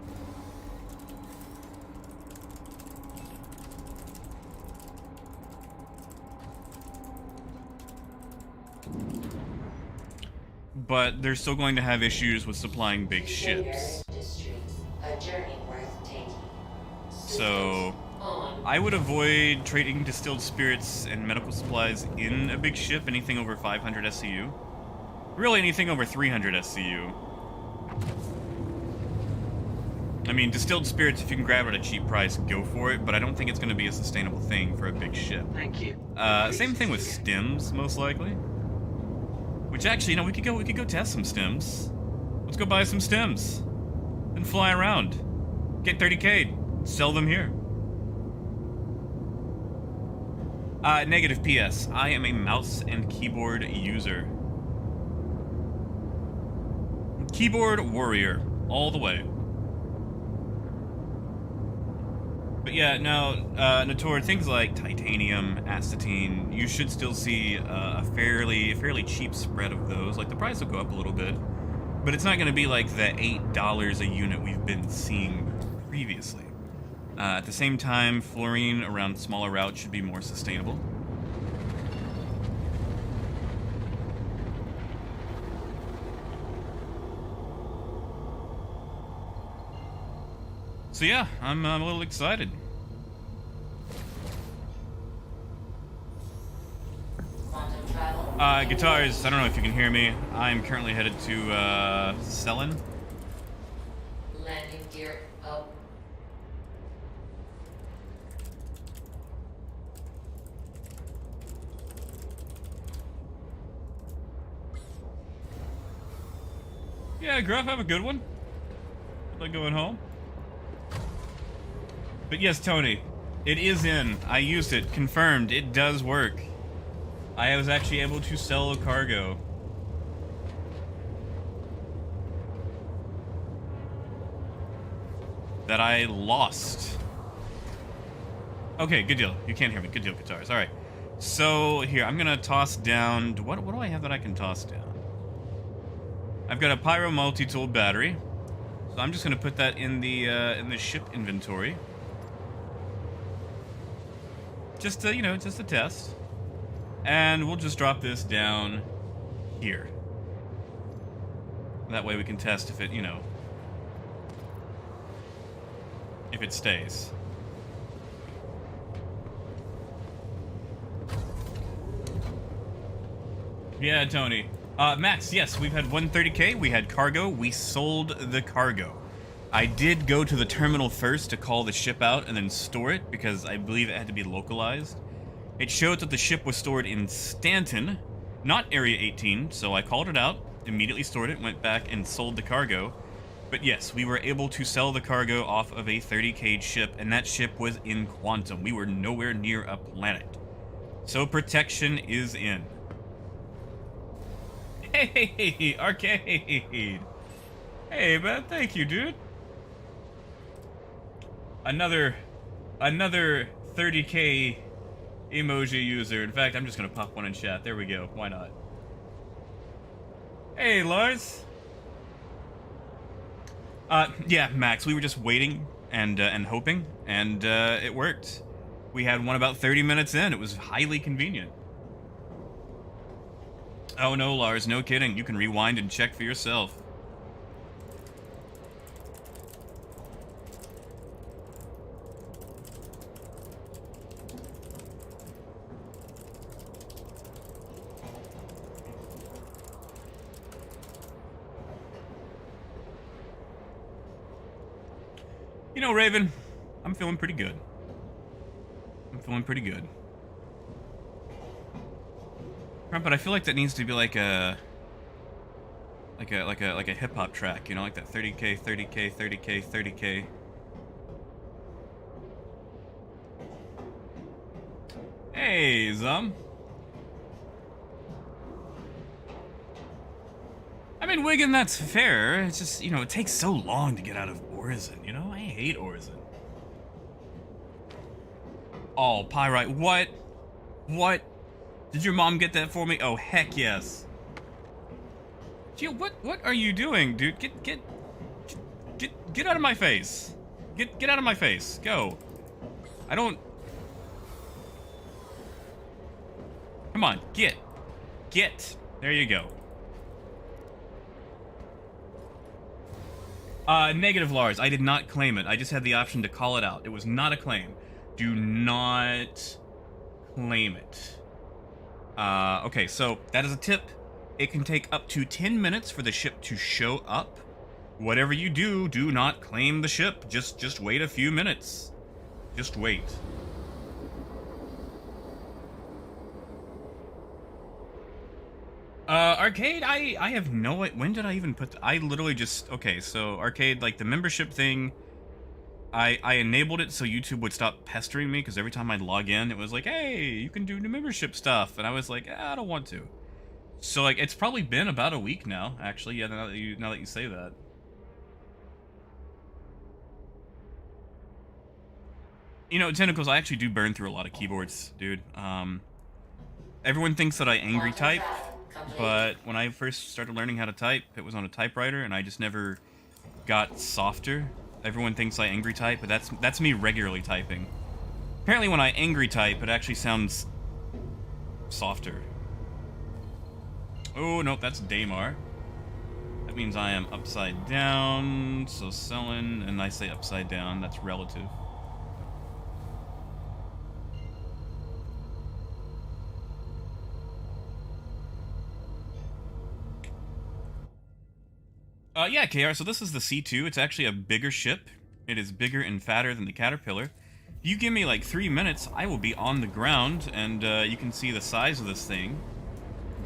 But they're still going to have issues with supplying big ships. So, I would avoid trading distilled spirits and medical supplies in a big ship, anything over 500 SCU. Really, anything over 300 SCU. I mean, distilled spirits, if you can grab it at a cheap price, go for it, but I don't think it's going to be a sustainable thing for a big ship. Thank you. Same thing with stims, most likely. Which actually, you know, we could go test some stims. Let's go buy some stims. Then fly around. Get 30k. Sell them here. Negative PS. I am a mouse and keyboard user. Keyboard warrior. All the way. But yeah, now, Nator, things like titanium, astatine, you should still see a fairly cheap spread of those. Like, the price will go up a little bit, but it's not going to be like the $8 a unit we've been seeing previously. At the same time, fluorine around smaller routes should be more sustainable. So yeah, I'm a little excited. Guitars, I don't know if you can hear me. I'm currently headed to, Selin. Landing gear up. Yeah, Gruff, have a good one. Good luck going home. But yes, Tony, it is in. I used it. Confirmed. It does work. I was actually able to sell a cargo. That I lost. Okay, good deal. You can't hear me. Good deal, guitars. Alright. So, here, I'm gonna toss down... What do I have that I can toss down? I've got a Pyro multi-tool battery. So I'm just gonna put that in the ship inventory. Just to, you know, just a test. And we'll just drop this down here. That way we can test if it, you know, if it stays. Yeah, Tony. Max, yes, we've had 130k, we had cargo, we sold the cargo. I did go to the terminal first to call the ship out and then store it, because I believe it had to be localized. It showed that the ship was stored in Stanton, not Area 18, so I called it out, immediately stored it, went back and sold the cargo. But yes, we were able to sell the cargo off of a 30k ship, and that ship was in Quantum. We were nowhere near a planet. So protection is in. Hey, Arcade! Hey, man, thank you, dude. Another 30k emoji user. In fact, I'm just gonna pop one in chat. There we go. Why not? Hey, Lars. Yeah, Max. We were just waiting and hoping, and it worked. We had one about 30 minutes in. It was highly convenient. Oh no, Lars. No kidding. You can rewind and check for yourself. You know, Raven, I'm feeling pretty good. I'm feeling pretty good. But I feel like that needs to be like a hip hop track, you know, like that 30k, 30k, 30k, 30k. Hey, Zum. I mean, Wigan, that's fair. It's just, you know, it takes so long to get out of Orison, you know? I hate Orison. Oh, Pyrite, what? What? Did your mom get that for me? Oh, heck yes. Gio, what are you doing, dude? Get out of my face. Get out of my face. Go. I don't... Come on, get. There you go. Negative, Lars. I did not claim it. I just had the option to call it out. It was not a claim. Do not claim it. Okay, so that is a tip. It can take up to 10 minutes for the ship to show up. Whatever you do, do not claim the ship. Just wait a few minutes. Just wait. Arcade, I have no... When did I even put... I literally just... Okay, so Arcade, like the membership thing, I enabled it so YouTube would stop pestering me, because every time I'd log in, it was like, hey, you can do new membership stuff, and I was like, I don't want to. So, like, it's probably been about a week now, actually, yeah, now that you say that. You know, Tentacles, I actually do burn through a lot of keyboards, dude. Everyone thinks that I angry type, but when I first started learning how to type, it was on a typewriter, and I just never got softer. Everyone thinks I angry type, but that's me regularly typing. Apparently when I angry type, it actually sounds softer. Oh, nope, that's Daymar. That means I am upside down, so selling, and I say upside down, that's relative. Yeah, KR, so this is the C2. It's actually a bigger ship. It is bigger and fatter than the Caterpillar. If you give me like 3 minutes, I will be on the ground, and you can see the size of this thing.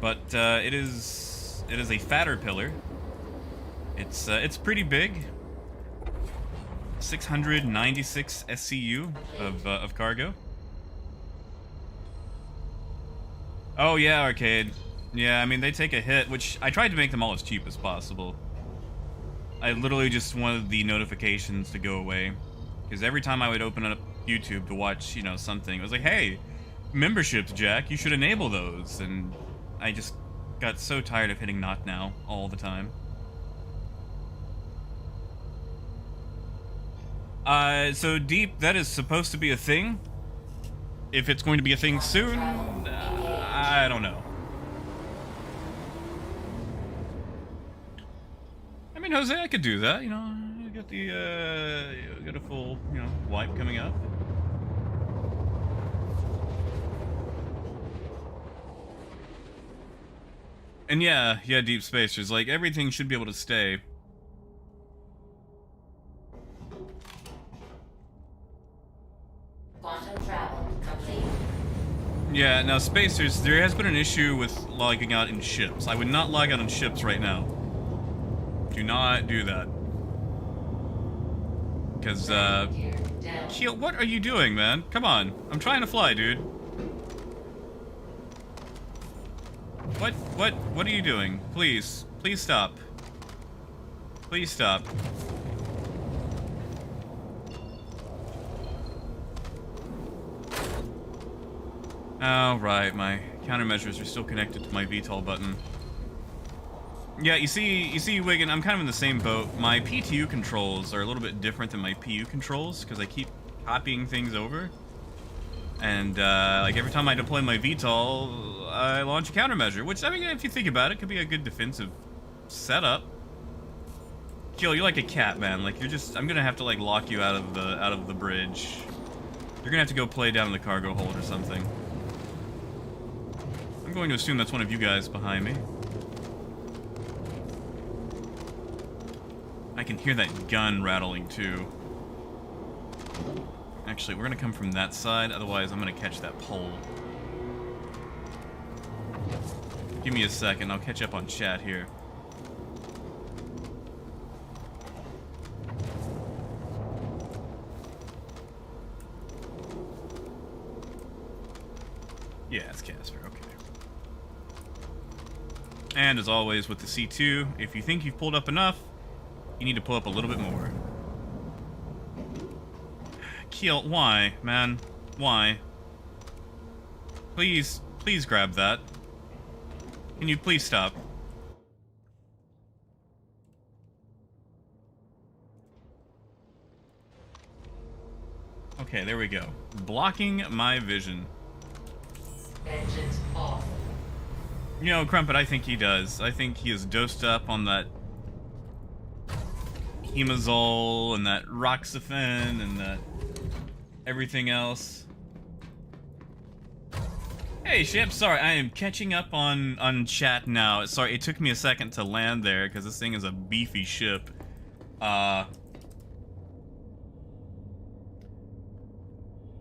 But it is a fatter pillar. It's pretty big. 696 SCU of cargo. Oh yeah, Arcade. Yeah, I mean they take a hit, which I tried to make them all as cheap as possible. I literally just wanted the notifications to go away, because every time I would open up YouTube to watch, you know, something, it was like, hey, memberships, Jack, you should enable those, and I just got so tired of hitting not now all the time. So Deep, that is supposed to be a thing. If it's going to be a thing soon, I don't know. I mean, Jose, I could do that, you know, you get the, get a full, you know, wipe coming up. And yeah, Deep Spacers, like, everything should be able to stay. Quantum travel complete. Yeah, now Spacers, there has been an issue with logging out in ships. I would not log out in ships right now. Do not do that. Because, Keel, what are you doing, man? Come on. I'm trying to fly, dude. What are you doing? Please stop. Please stop. Oh, right, my countermeasures are still connected to my VTOL button. Yeah, you see, Wigan, I'm kind of in the same boat. My PTU controls are a little bit different than my PU controls, because I keep copying things over. And, like, every time I deploy my VTOL, I launch a countermeasure, which, I mean, if you think about it, could be a good defensive setup. Jill, you're like a cat, man. Like, you're just... I'm gonna have to, like, lock you out of the bridge. You're gonna have to go play down in the cargo hold or something. I'm going to assume that's one of you guys behind me. I can hear that gun rattling, too. Actually, we're gonna come from that side, otherwise I'm gonna catch that pole. Give me a second, I'll catch up on chat here. Yeah, it's Casper, okay. And as always with the C2, if you think you've pulled up enough, you need to pull up a little bit more. Keel, why, man? Why? Please, please grab that. Can you please stop? Okay, there we go. Blocking my vision. Engines off. You know, Crumpet, I think he does. I think he is dosed up on that Hemazole and that Roxafen and that everything else. Hey, Ship, sorry, I am catching up on chat now. Sorry, it took me a second to land there because this thing is a beefy ship. And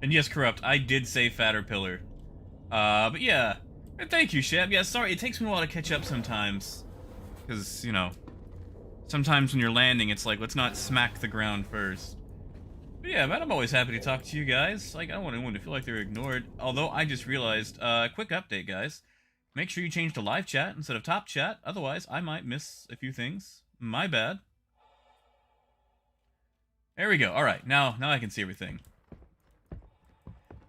yes, Corrupt, I did say Fatterpillar. But yeah. Thank you, Shep. Yeah, sorry, it takes me a while to catch up sometimes. Because, you know, sometimes when you're landing, it's like, let's not smack the ground first. But yeah, man, I'm always happy to talk to you guys. Like, I don't want anyone to feel like they're ignored. Although, I just realized, quick update, guys. Make sure you change to live chat instead of top chat. Otherwise, I might miss a few things. My bad. There we go. Alright, now I can see everything.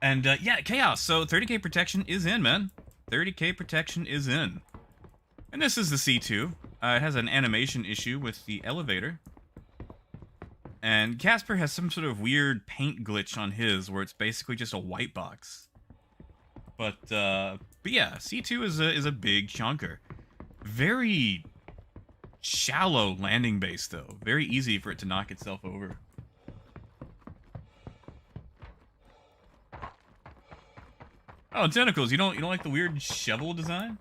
And, yeah, Chaos. So, 30k protection is in, man. 30k protection is in. And this is the C2. It has an animation issue with the elevator. And Casper has some sort of weird paint glitch on his, where it's basically just a white box. But yeah, C2 is a big chunker. Very shallow landing base, though. Very easy for it to knock itself over. Oh, tentacles! You don't like the weird shovel design?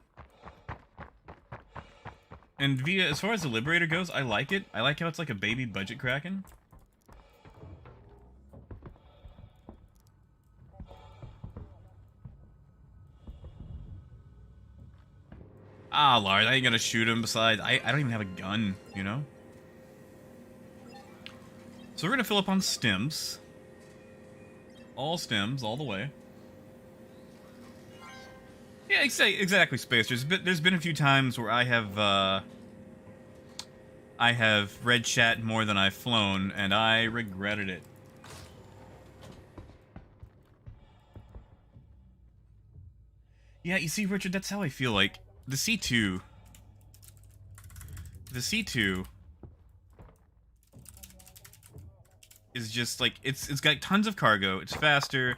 And via, as far as the Liberator goes, I like it. I like how it's like a baby budget Kraken. Ah, Lars, I ain't gonna shoot him. Besides, I don't even have a gun, you know? So we're gonna fill up on stems. All stems, all the way. Yeah, exactly, Space. There's been a few times where I have read chat more than I've flown, and I regretted it. Yeah, you see, Richard, that's how I feel like the C2 is just like it's got tons of cargo, it's faster,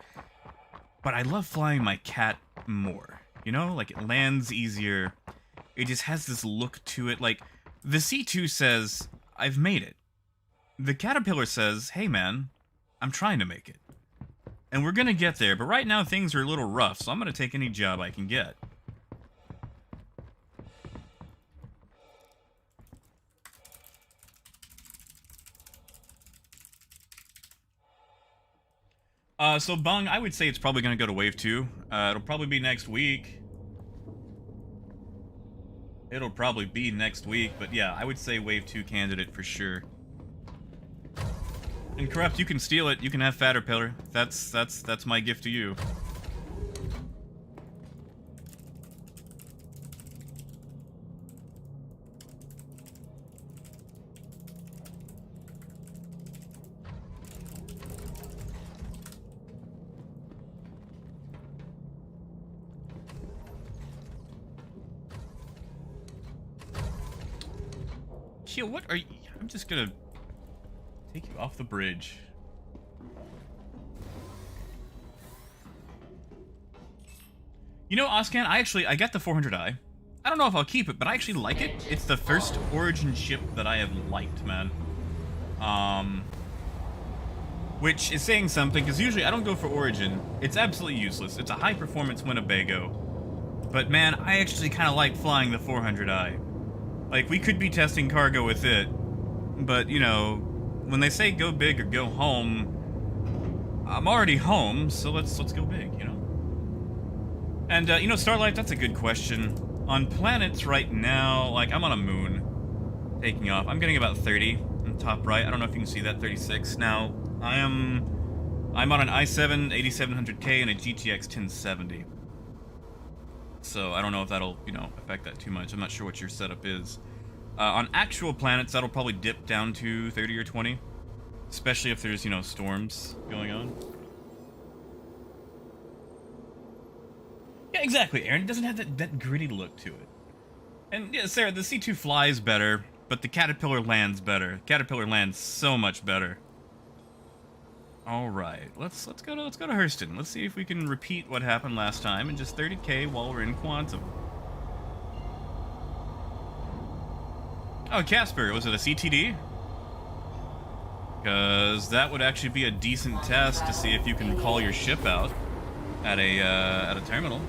but I love flying my cat more. You know, like it lands easier. It just has this look to it. Like the C2 says, I've made it. The Caterpillar says, hey man, I'm trying to make it. And we're gonna get there, but right now things are a little rough, so I'm gonna take any job I can get. So Bung, I would say it's probably gonna go to Wave 2. It'll probably be next week. It'll probably be next week, but yeah, I would say Wave 2 candidate for sure. And Corrupt, you can steal it. You can have Fatterpillar. That's my gift to you. Kill, what are you? I'm just gonna take you off the bridge. You know, Oscan, I got the 400i. I don't know if I'll keep it, but I actually like it. It's the first Origin ship that I have liked, man. Which is saying something, because usually I don't go for Origin. It's absolutely useless. It's a high-performance Winnebago. But man, I actually kind of like flying the 400i. Like, we could be testing cargo with it, but, you know, when they say go big or go home, I'm already home, so let's go big, you know? And, you know, Starlight, that's a good question. On planets right now, like, I'm on a moon taking off. I'm getting about 30 on the top right. I don't know if you can see that, 36. Now, I'm on an i7 8700K and a GTX 1070. So I don't know if that'll, you know, affect that too much. I'm not sure what your setup is. On actual planets, that'll probably dip down to 30 or 20. Especially if there's, you know, storms going on. Yeah, exactly, Aaron. It doesn't have that gritty look to it. And yeah, Sarah, the C2 flies better, but the Caterpillar lands better. Caterpillar lands so much better. All right, let's go to Hurston. Let's see if we can repeat what happened last time and just 30K while we're in Quantum. Oh, Casper, was it a CTD? Because that would actually be a decent test to see if you can call your ship out at a terminal.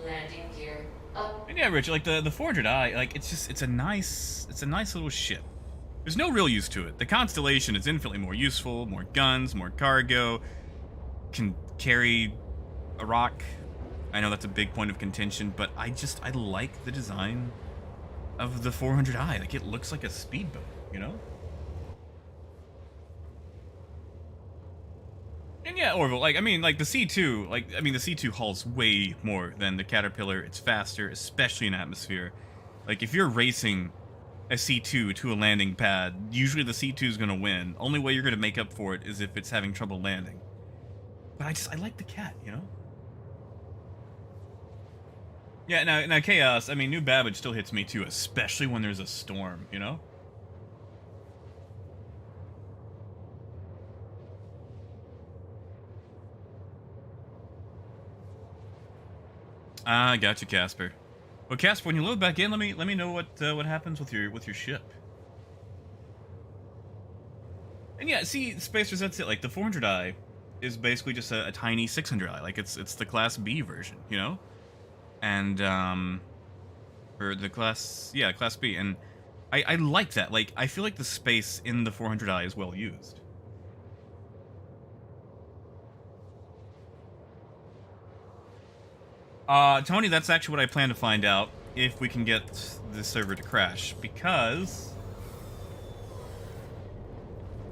Landing gear up. And yeah, Rich, like the 400i, like it's a nice little ship. There's no real use to it. The Constellation is infinitely more useful, more guns, more cargo, can carry a rock. I know that's a big point of contention, but I like the design of the 400i. Like, it looks like a speedboat, you know? And yeah, Orville, like, I mean, like, the C2, like, I mean, the C2 hauls way more than the Caterpillar. It's faster, especially in atmosphere. Like, if you're racing a C2 to a landing pad, usually the C2 is going to win. Only way you're going to make up for it is if it's having trouble landing. But I like the cat, you know? Yeah, now Chaos, I mean, New Babbage still hits me too, especially when there's a storm, you know? Ah, gotcha, Casper. Well, Casper, when you load back in, let me know what happens with your ship. And yeah, see, Spacers, that's it. Like, the 400i is basically just a tiny 600i. Like, it's the Class B version, you know? And, or the Class B. And I like that. Like, I feel like the space in the 400i is well used. Tony, that's actually what I plan to find out, if we can get the server to crash, because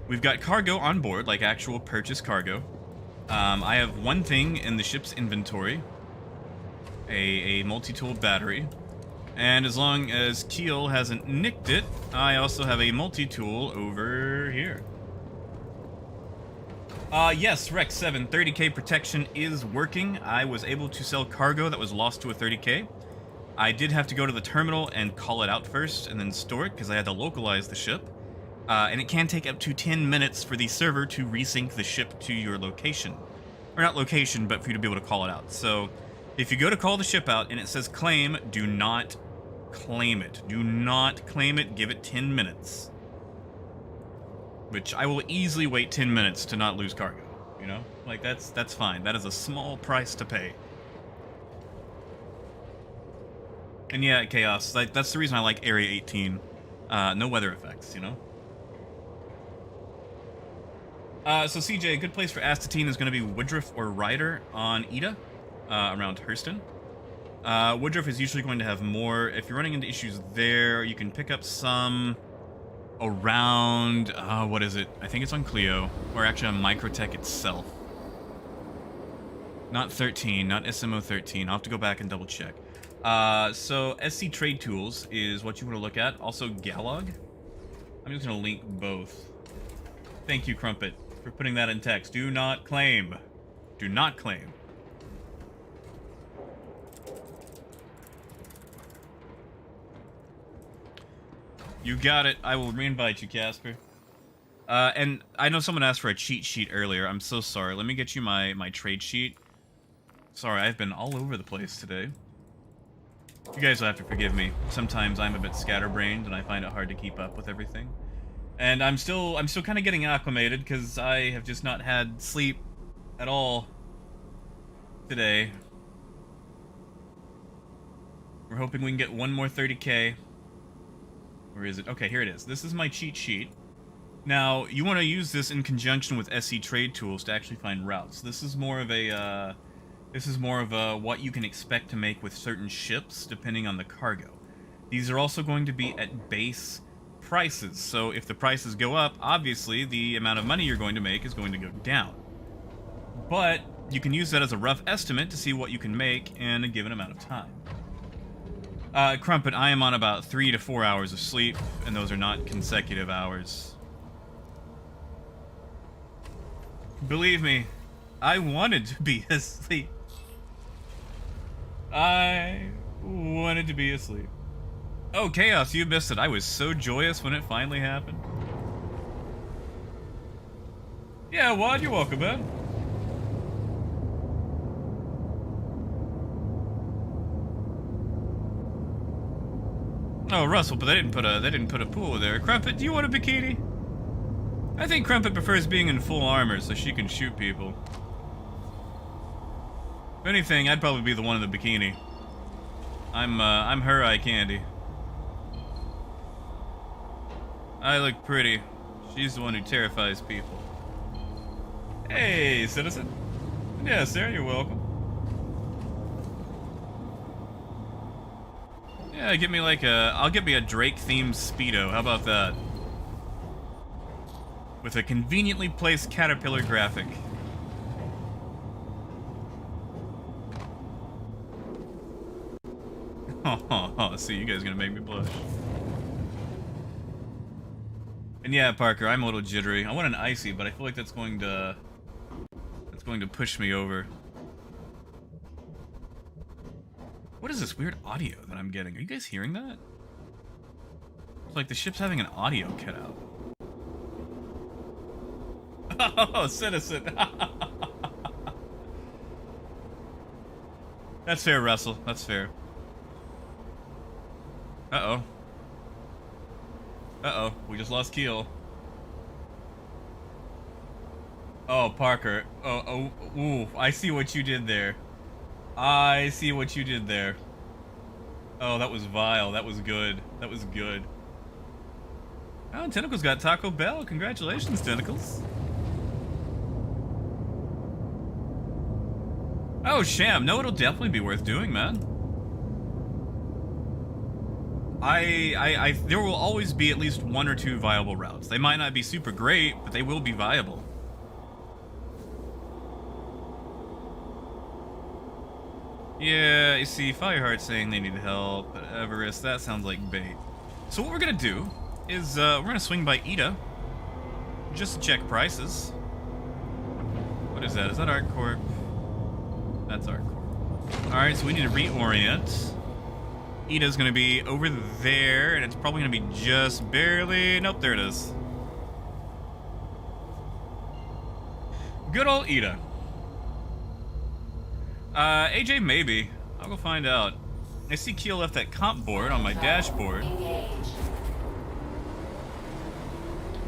we've got cargo on board, like actual purchase cargo. I have one thing in the ship's inventory, a multi-tool battery, and as long as Keel hasn't nicked it, I also have a multi-tool over here. Yes, Rex 7, 30k protection is working. I was able to sell cargo that was lost to a 30k. I did have to go to the terminal and call it out first and then store it because I had to localize the ship. And it can take up to 10 minutes for the server to resync the ship to your location. Or not location, but for you to be able to call it out. So, if you go to call the ship out and it says claim, do not claim it. Do not claim it, give it 10 minutes. Which I will easily wait 10 minutes to not lose cargo, you know? Like, that's fine. That is a small price to pay. And yeah, Chaos, like, that's the reason I like Area 18. No weather effects, you know? So CJ, a good place for Astatine is going to be Woodruff or Ryder on Ida, around Hurston. Woodruff is usually going to have more. If you're running into issues there, you can pick up some around, what is it? I think it's on Clio, or actually on Microtech itself. Not 13, not SMO 13. I'll have to go back and double check. So SC Trade Tools is what you want to look at. Also Galog. I'm just going to link both. Thank you, Crumpet, for putting that in text. Do not claim. Do not claim. You got it. I will re-invite you, Casper. And I know someone asked for a cheat sheet earlier. I'm so sorry. Let me get you my trade sheet. Sorry, I've been all over the place today. You guys will have to forgive me. Sometimes I'm a bit scatterbrained and I find it hard to keep up with everything. And I'm still kind of getting acclimated because I have just not had sleep at all today. We're hoping we can get one more 30k. Where is it? Okay, here it is. This is my cheat sheet. Now, you want to use this in conjunction with SC trade tools to actually find routes. This is more of a what you can expect to make with certain ships, depending on the cargo. These are also going to be at base prices, so if the prices go up, obviously the amount of money you're going to make is going to go down. But you can use that as a rough estimate to see what you can make in a given amount of time. Crumpet, I am on about 3 to 4 hours of sleep, and those are not consecutive hours. Believe me, I wanted to be asleep. I wanted to be asleep. Oh, Chaos, you missed it. I was so joyous when it finally happened. Yeah, Wad, you're welcome, man. Oh, Russell, but they didn't put a pool there. Crumpet, do you want a bikini? I think Crumpet prefers being in full armor so she can shoot people. If anything, I'd probably be the one in the bikini. I'm her eye candy. I look pretty. She's the one who terrifies people. Hey, Citizen. Yeah, sir, you're welcome. Yeah, I'll get me a Drake-themed Speedo. How about that? With a conveniently placed caterpillar graphic. Oh, see, you guys are gonna make me blush. And yeah, Parker, I'm a little jittery. I want an icy, but I feel like that's going to push me over. What is this weird audio that I'm getting? Are you guys hearing that? It's like the ship's having an audio cutout. Oh, Citizen. That's fair, Russell. That's fair. Uh-oh. Uh-oh. We just lost Keel. Oh, Parker. Ooh. I see what you did there. I see what you did there. Oh, that was vile. That was good. That was good. Oh, Tentacles got Taco Bell. Congratulations, Tentacles. Oh, Sham. No, it'll definitely be worth doing, man. There will always be at least 1 or 2 viable routes. They might not be super great, but they will be viable. Yeah, you see, Fireheart's saying they need help. Everest, that sounds like bait. So what we're gonna do is, we're gonna swing by Ida, just to check prices. What is that? Is that ArcCorp? That's ArcCorp. Alright, so we need to reorient. Ida's gonna be over there, and it's probably gonna be just barely... Nope, there it is. Good old Ida. AJ, maybe. I'll go find out. I see Keel left that comp board on my dashboard.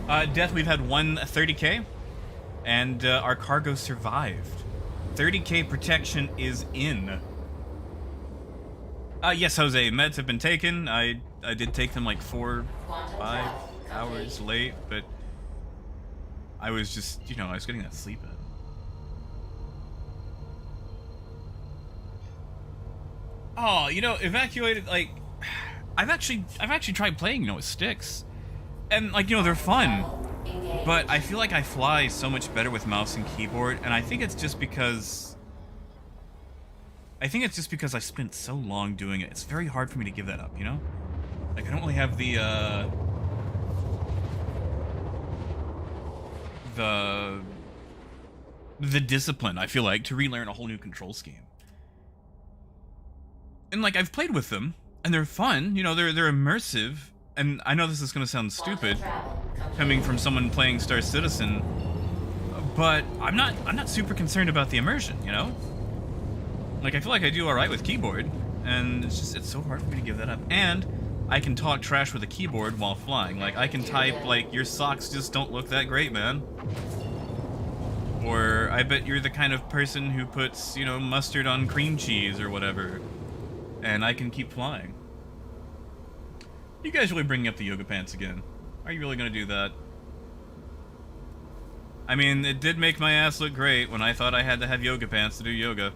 Death, we've had one 30k, and our cargo survived. 30k protection is in. Yes, Jose, meds have been taken. I did take them like 4, 5 hours late, but I was just, I was getting that sleep in. Oh, evacuated, like, I've actually tried playing, with sticks. And, like, they're fun. But I feel like I fly so much better with mouse and keyboard, and I think it's just because... I spent so long doing it. It's very hard for me to give that up, Like, I don't really have the discipline, I feel like, to relearn a whole new control scheme. And, like, I've played with them, and they're fun, they're immersive, and I know this is gonna sound stupid, coming from someone playing Star Citizen, but I'm not super concerned about the immersion, Like, I feel like I do alright with keyboard, and it's so hard for me to give that up. And I can talk trash with a keyboard while flying. Like, I can type, like, your socks just don't look that great, man. Or, I bet you're the kind of person who puts, mustard on cream cheese or whatever. And I can keep flying. You guys really bringing up the yoga pants again. Are you really gonna do that? I mean, it did make my ass look great when I thought I had to have yoga pants to do yoga.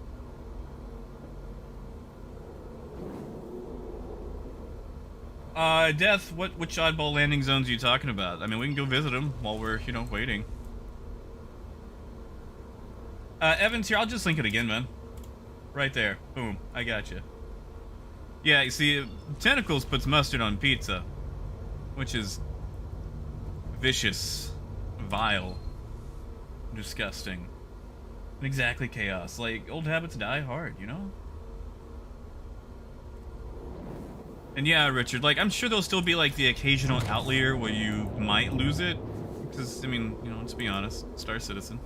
Death, which oddball landing zones are you talking about? I mean, we can go visit them while we're, you know, waiting. Evans here, I'll just link it again, man. Right there. Boom. I got you. Yeah, you see, Tentacles puts mustard on pizza, which is vicious, vile, disgusting, and exactly chaos. Like, old habits die hard, you know? And yeah, Richard, like, I'm sure there'll still be, like, the occasional outlier where you might lose it. Because, I mean, you know, let's be honest, Star Citizen.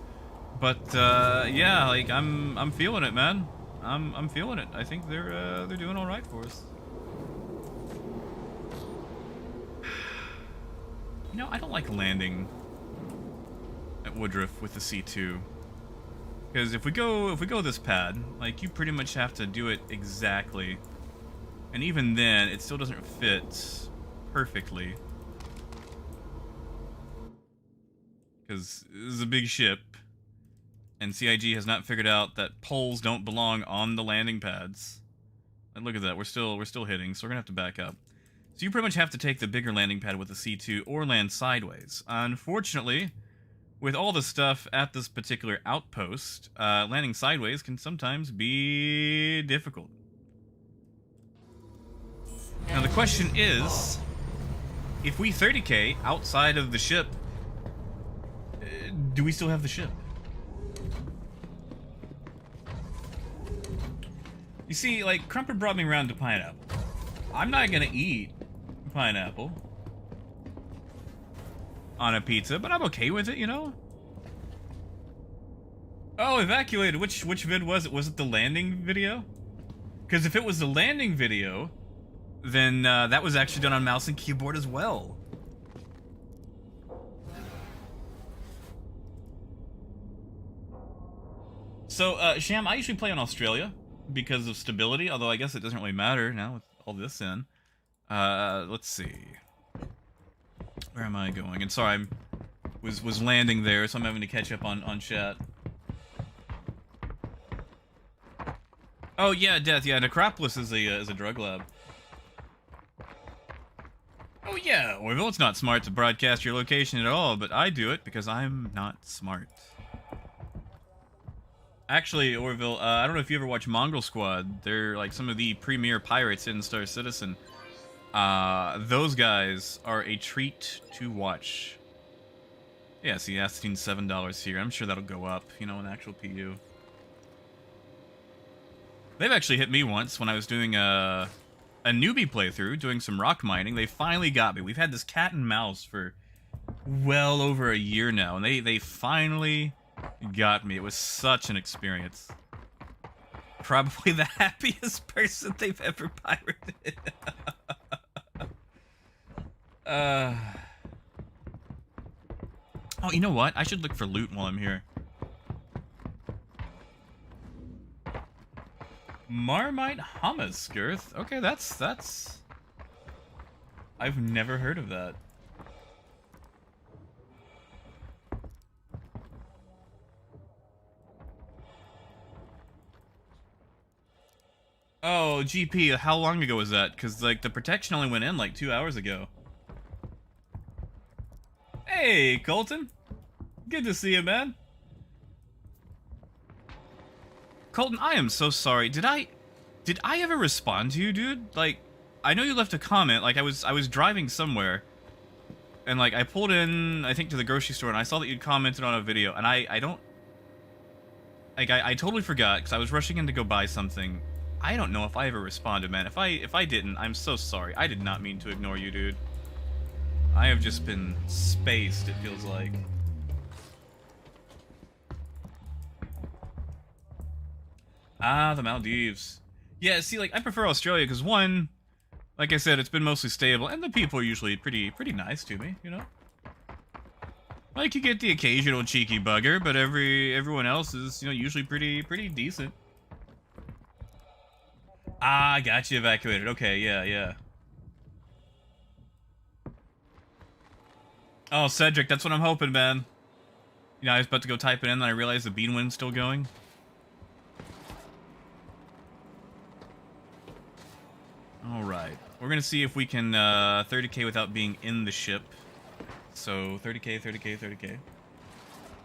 But, yeah, like, I'm feeling it, man. I'm feeling it. I think they're doing alright for us. You know, I don't like landing at Woodruff with the C2. Because if we go this pad, like, you pretty much have to do it exactly. And even then, it still doesn't fit perfectly. Because this is a big ship, and CIG has not figured out that poles don't belong on the landing pads. And look at that, we're still hitting, so we're gonna have to back up. So you pretty much have to take the bigger landing pad with the C2 or land sideways. Unfortunately, with all the stuff at this particular outpost, landing sideways can sometimes be difficult. Now the question is, if we 30k outside of the ship, do we still have the ship? You see, like, Crumper brought me around to pineapple. I'm not gonna eat pineapple on a pizza, but I'm okay with it, you know? Oh, evacuated. Which vid was it? Was it the landing video? Because if it was the landing video, then that was actually done on mouse and keyboard as well. So, Sham, I usually play on Australia because of stability, although I guess it doesn't really matter now with all this in. Let's see. Where am I going? And sorry, I was landing there, so I'm having to catch up on chat. Oh yeah, Death. Yeah, Necropolis is a drug lab. Oh yeah, Orville, it's not smart to broadcast your location at all, but I do it because I'm not smart. Actually, Orville, I don't know if you ever watch Mongrel Squad. They're like some of the premier pirates in Star Citizen. Those guys are a treat to watch. Yeah, see, Astine's $7 here. I'm sure that'll go up, you know, in actual PU. They've actually hit me once when I was doing a newbie playthrough, doing some rock mining. They finally got me. We've had this cat and mouse for well over a year now, and they finally got me. It was such an experience. Probably the happiest person they've ever pirated. Oh, you know what? I should look for loot while I'm here. Marmite hummus, Girth. Okay, that's... I've never heard of that. Oh, GP, how long ago was that? Because, like, the protection only went in, like, 2 hours ago. Hey, Colton. Good to see you, man. Colton, I am so sorry. Did I ever respond to you, dude? Like, I know you left a comment. Like, I was driving somewhere, and, like, I pulled in, I think, to the grocery store, and I saw that you'd commented on a video, and I don't... Like, I totally forgot, because I was rushing in to go buy something. I don't know if I ever responded, man. If I didn't, I'm so sorry. I did not mean to ignore you, dude. I have just been spaced, it feels like. Ah, the Maldives. Yeah, see, like, I prefer Australia because, one, like I said, it's been mostly stable, and the people are usually pretty nice to me, you know? Like, you get the occasional cheeky bugger, but everyone else is, you know, usually pretty decent. Ah, got you evacuated. Okay, yeah. Oh, Cedric, that's what I'm hoping, man. You know, I was about to go type it in, and I realized the bean wind's still going. Alright. We're gonna see if we can 30k without being in the ship. So 30k, 30k, 30k.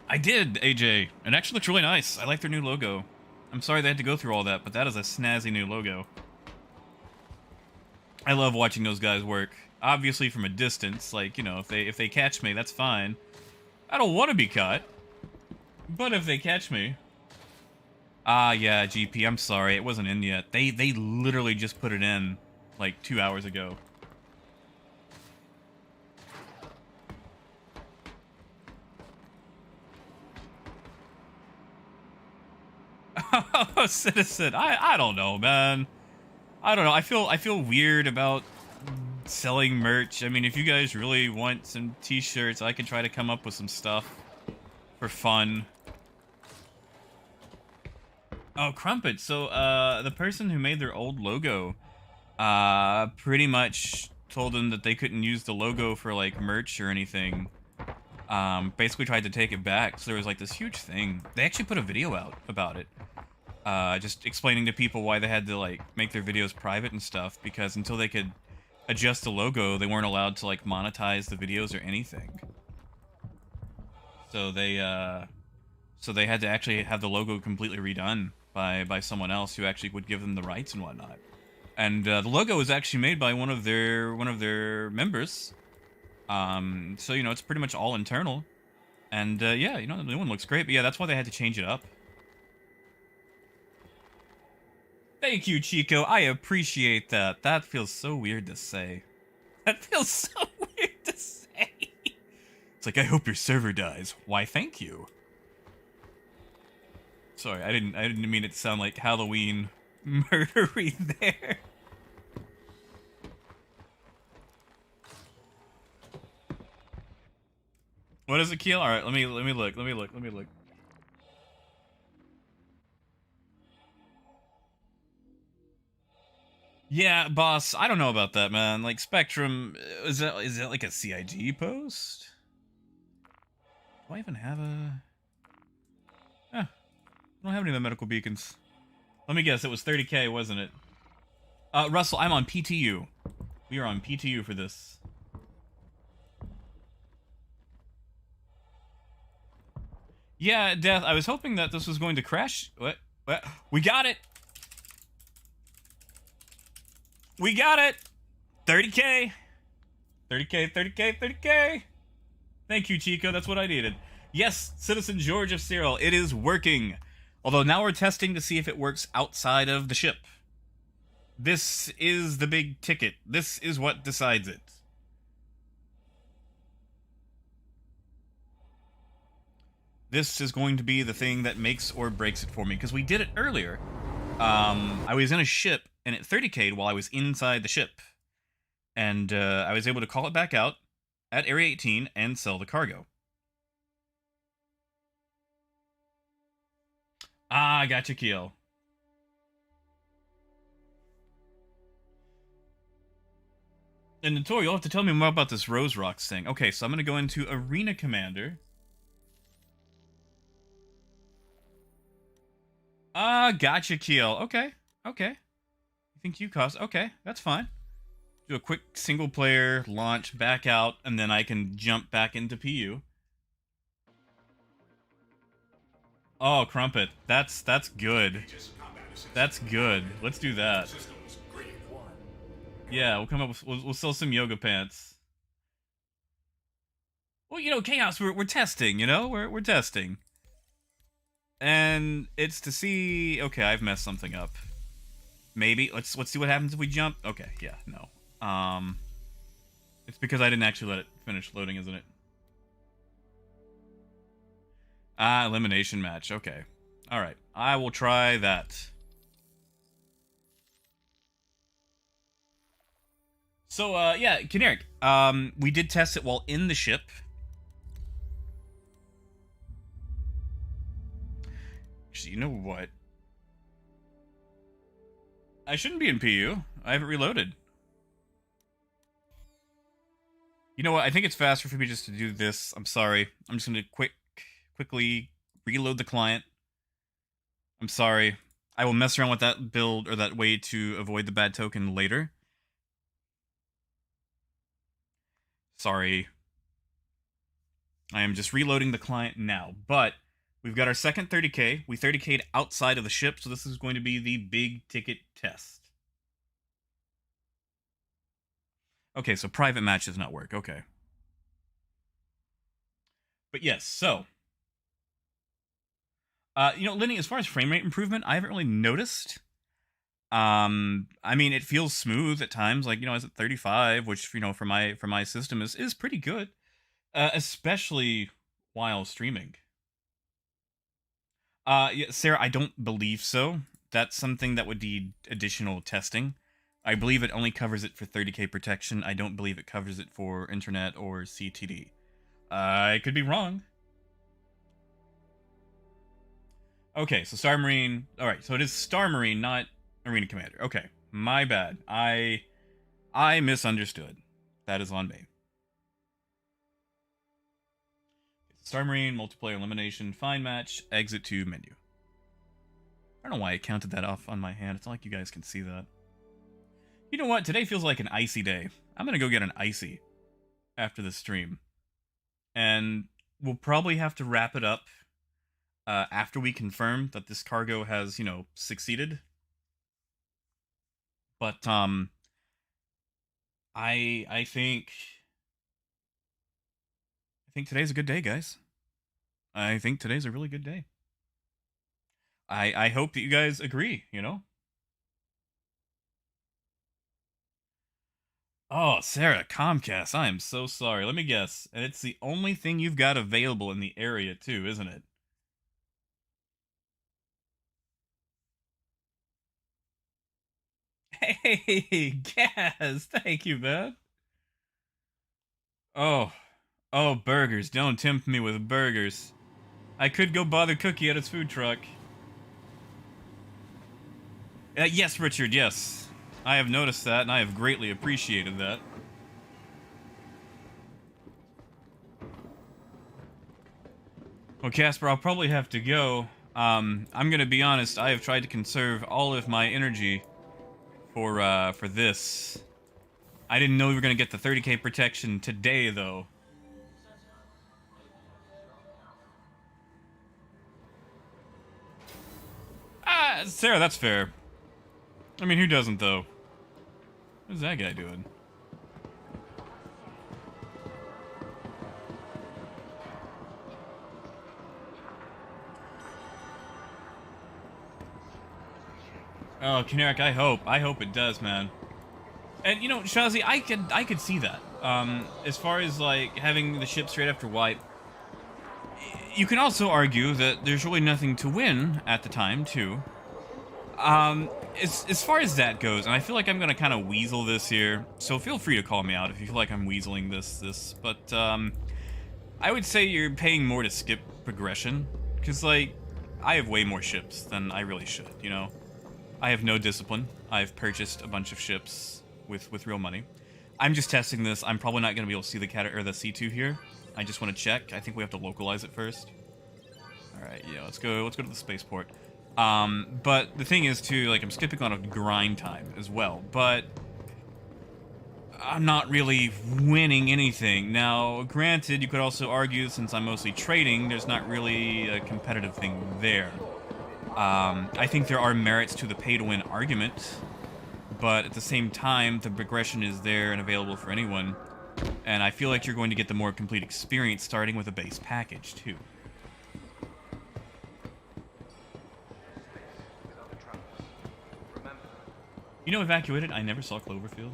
I did, AJ. It actually looks really nice. I like their new logo. I'm sorry they had to go through all that, but that is a snazzy new logo. I love watching those guys work. Obviously from a distance, like, you know, if they catch me, that's fine. I don't want to be caught. But if they catch me... Ah, yeah, GP, I'm sorry. It wasn't in yet. They literally just put it in, like, 2 hours ago. Citizen, I don't know, man. I don't know. I feel weird about selling merch. I mean, if you guys really want some t-shirts, I could try to come up with some stuff for fun. Oh, Crumpet. So, the person who made their old logo, pretty much told them that they couldn't use the logo for, like, merch or anything. Basically tried to take it back. So there was, like, this huge thing. They actually put a video out about it. Just explaining to people why they had to, like, make their videos private and stuff, because until they could adjust the logo, they weren't allowed to, like, monetize the videos or anything. So they had to actually have the logo completely redone by someone else who actually would give them the rights and whatnot. And the logo was actually made by one of their members. So, you know, it's pretty much all internal. And yeah, you know, the new one looks great, but yeah, that's why they had to change it up. Thank you, Chico. I appreciate that. That feels so weird to say. That feels so weird to say. It's like, I hope your server dies. Why, thank you. Sorry, I didn't mean it to sound like Halloween murdery there. What is it, Keel? All right, let me look. Yeah, boss, I don't know about that, man. Like, Spectrum, is that like a CIG post? Do I even have a... I don't have any of the medical beacons. Let me guess, it was 30k, wasn't it? Russell, I'm on PTU. We are on PTU for this. Yeah, Death, I was hoping that this was going to crash. What? We got it! We got it! 30k! 30k, 30k, 30k! Thank you, Chico, that's what I needed. Yes, Citizen George of Cyril, it is working. Although now we're testing to see if it works outside of the ship. This is the big ticket. This is what decides it. This is going to be the thing that makes or breaks it for me, because we did it earlier. I was in a ship, and it 30k'd while I was inside the ship. And I was able to call it back out at Area 18 and sell the cargo. Ah, gotcha, Keel. And Notor, you'll have to tell me more about this Rose Rocks thing. Okay, so I'm going to go into Arena Commander. Ah, gotcha, Keel. Okay, okay. You think you cost... Okay, that's fine. Do a quick single-player launch, back out, and then I can jump back into PU. Oh, Crumpet. That's good. That's good. Let's do that. Yeah, we'll come up with... We'll sell some yoga pants. Well, you know, Chaos, we're testing, you know? We're testing. And it's to see... Okay, I've messed something up. Maybe. Let's see what happens if we jump. Okay, yeah, no. It's because I didn't actually let it finish loading, isn't it? Ah, elimination match. Okay. Alright. I will try that. So, yeah, Kineric. We did test it while in the ship. Actually, you know what? I shouldn't be in PU. I haven't reloaded. You know what? I think it's faster for me just to do this. I'm sorry. I'm just gonna quick quickly reload the client. I'm sorry. I will mess around with that build or that way to avoid the bad token later. Sorry. I am just reloading the client now. But we've got our second 30k. We 30k'd outside of the ship, so this is going to be the big ticket test. Okay, so private match does not work. Okay. But yes, so Lenny, as far as frame rate improvement, I haven't really noticed. I mean, it feels smooth at times. Like, I was at 35, which for my system is pretty good, especially while streaming. Yeah, Sarah, I don't believe so. That's something that would need additional testing. I believe it only covers it for 30k protection. I don't believe it covers it for internet or CTD. I could be wrong. Okay, so Star Marine. All right, so it is Star Marine, not Arena Commander. Okay, my bad. I misunderstood. That is on me. Star Marine, multiplayer elimination, fine match, exit to menu. I don't know why I counted that off on my hand. It's not like you guys can see that. You know what? Today feels like an icy day. I'm gonna go get an icy after the stream. And we'll probably have to wrap it up after we confirm that this cargo has, succeeded. But I think today's a good day, guys. I think today's a really good day. I hope that you guys agree, Oh, Sarah, Comcast, I am so sorry. Let me guess. And it's the only thing you've got available in the area, too, isn't it? Hey, Gaz, thank you, man. Oh, burgers. Don't tempt me with burgers. I could go bother Cookie at his food truck. Yes, Richard, yes. I have noticed that, and I have greatly appreciated that. Well, Casper, I'll probably have to go. I'm gonna be honest, I have tried to conserve all of my energy for this. I didn't know we were gonna get the 30k protection today, though. Sarah, that's fair. I mean, who doesn't, though? What's that guy doing? Oh, Kineric, I hope it does, man. And Shazi, I could see that. As far as like having the ship straight after wipe, you can also argue that there's really nothing to win at the time, too. As far as that goes, and I feel like I'm gonna kind of weasel this here, so feel free to call me out if you feel like I'm weaseling this. But I would say you're paying more to skip progression, because like I have way more ships than I really should. I have no discipline. I've purchased a bunch of ships with real money. I'm just testing this. I'm probably not gonna be able to see the the C2 here. I just want to check. I think we have to localize it first. All right, yeah, let's go to the spaceport. But the thing is, too, like, I'm skipping on a grind time as well, but I'm not really winning anything. Now, granted, you could also argue, since I'm mostly trading, there's not really a competitive thing there. I think there are merits to the pay-to-win argument, but at the same time, the progression is there and available for anyone, and I feel like you're going to get the more complete experience starting with a base package, too. Evacuated? I never saw Cloverfield.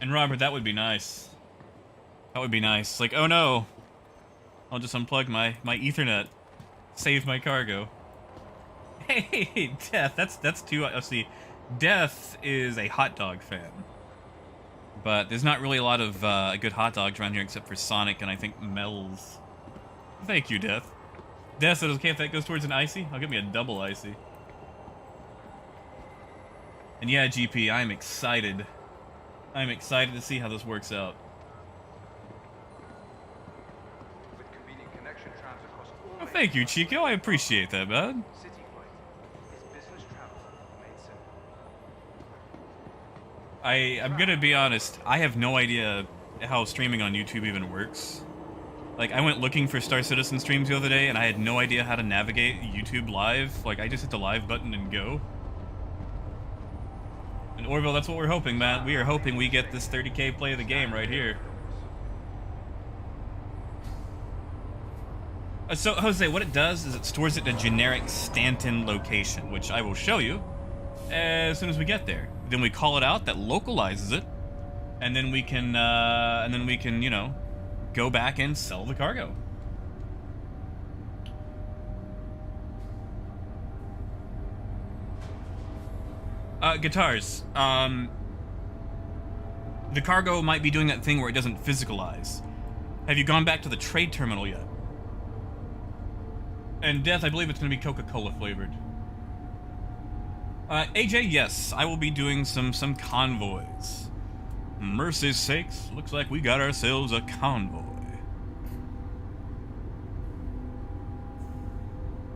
And Robert, that would be nice. That would be nice. Like, oh no! I'll just unplug my Ethernet. Save my cargo. Hey, Death, that's too... Let's see. Death is a hot dog fan. But there's not really a lot of good hot dogs around here except for Sonic and I think Mel's. Thank you, Death. Death said, okay, if that goes towards an icy, I'll give me a double icy. And yeah, GP, I'm excited. I'm excited to see how this works out. With convenient connection, transit thank you, Chico. I appreciate that, man. City flight is business travel made simple. I'm gonna be honest. I have no idea how streaming on YouTube even works. Like, I went looking for Star Citizen streams the other day, and I had no idea how to navigate YouTube Live. Like, I just hit the live button and go. And Orville, that's what we're hoping, man. We are hoping we get this 30K play of the game right here. So, Jose, what it does is it stores it in a generic Stanton location, which I will show you as soon as we get there. Then we call it out, that localizes it, and then we can, you know, go back and sell the cargo. Guitars. The cargo might be doing that thing where it doesn't physicalize. Have you gone back to the trade terminal yet? And Death, I believe it's going to be Coca-Cola flavored. AJ, yes, I will be doing some convoys. Mercy's sakes, looks like we got ourselves a convoy.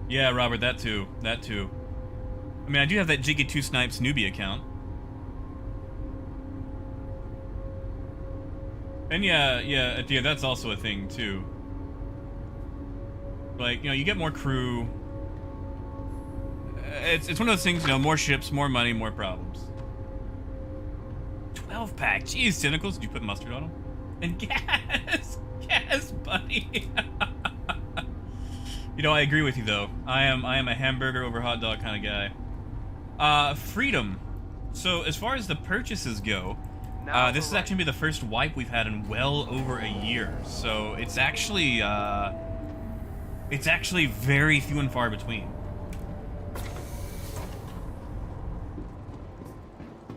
Yeah, Robert, that too. That too. I mean, I do have that Jiggy 2 Snipes newbie account. And yeah, that's also a thing too. Like, you know, you get more crew. It's one of those things, you know, more ships, more money, more problems. 12-pack. Jeez, Tentacles, did you put mustard on them? And gas! Gas, buddy! You know, I agree with you, though. I am a hamburger over hot dog kind of guy. Freedom. So, as far as the purchases go, this is actually going to be the first wipe we've had in well over a year. So, it's actually very few and far between.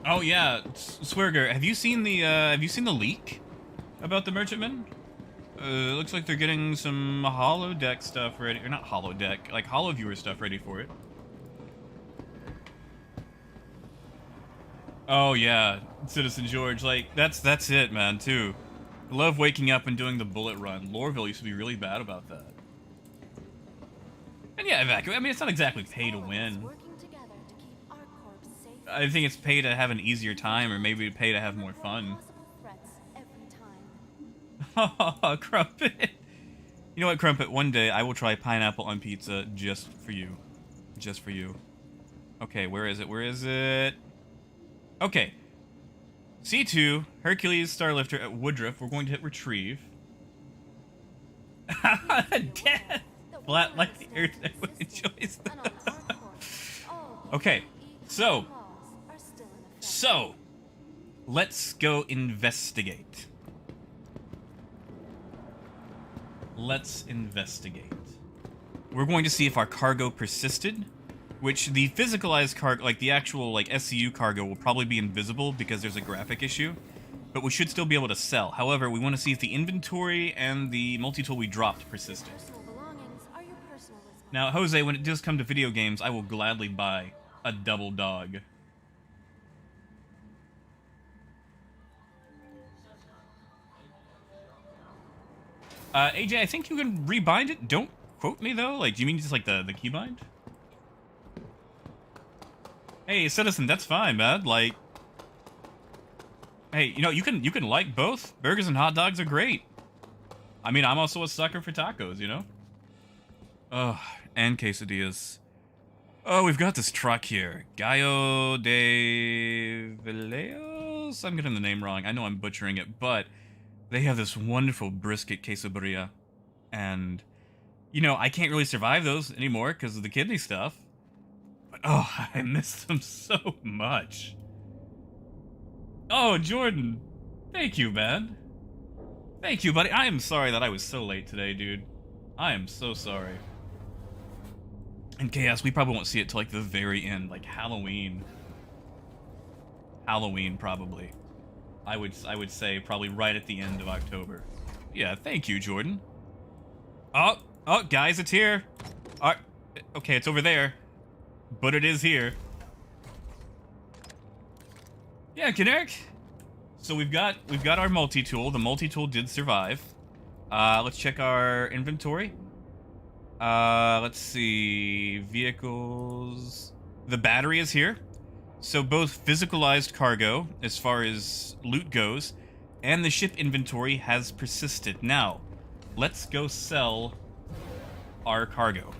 Oh yeah, Swirger, have you seen the leak about the merchantmen? It looks like they're getting some holodeck stuff ready, or not holodeck, like HoloViewer stuff ready for it. Oh yeah, Citizen George, like that's it, man. Too. I love waking up and doing the bullet run. Lorville used to be really bad about that. And yeah, evacuate. I mean, it's not exactly pay to win. I think it's pay to have an easier time, or maybe pay to have more fun. Oh, Crumpet. You know what, Crumpet? One day I will try pineapple on pizza just for you. Just for you. Okay, where is it? Where is it? Okay. C2, Hercules, Starlifter at Woodruff. We're going to hit retrieve. Death! Flat like the earth enjoys that. Okay, so let's go investigate. Let's investigate. We're going to see if our cargo persisted, which the physicalized cargo, like the actual like SCU cargo, will probably be invisible because there's a graphic issue, but we should still be able to sell. However, we want to see if the inventory and the multi-tool we dropped persisted. Now, Jose, when it does come to video games, I will gladly buy a double dog. AJ, I think you can rebind it. Don't quote me, though. Like, do you mean just, like, the keybind? Hey, Citizen, that's fine, man. Like, hey, you know, you can like both. Burgers and hot dogs are great. I mean, I'm also a sucker for tacos, you know? Oh, and quesadillas. Oh, we've got this truck here. Gallo de Villeos? I'm getting the name wrong. I know I'm butchering it, but they have this wonderful brisket quesadilla. And, you know, I can't really survive those anymore because of the kidney stuff. But, oh, I miss them so much. Oh, Jordan. Thank you, man. Thank you, buddy. I am sorry that I was so late today, dude. I am so sorry. And Chaos, we probably won't see it till like the very end, like Halloween. Halloween, probably. I would say probably right at the end of October. Yeah, thank you, Jordan. Oh, guys, it's here. Okay, it's over there, but it is here. Yeah, Kineric. So we've got our multi-tool. The multi-tool did survive. Let's check our inventory. Let's see. Vehicles. The battery is here. So both physicalized cargo, as far as loot goes, and the ship inventory has persisted. Now, let's go sell our cargo.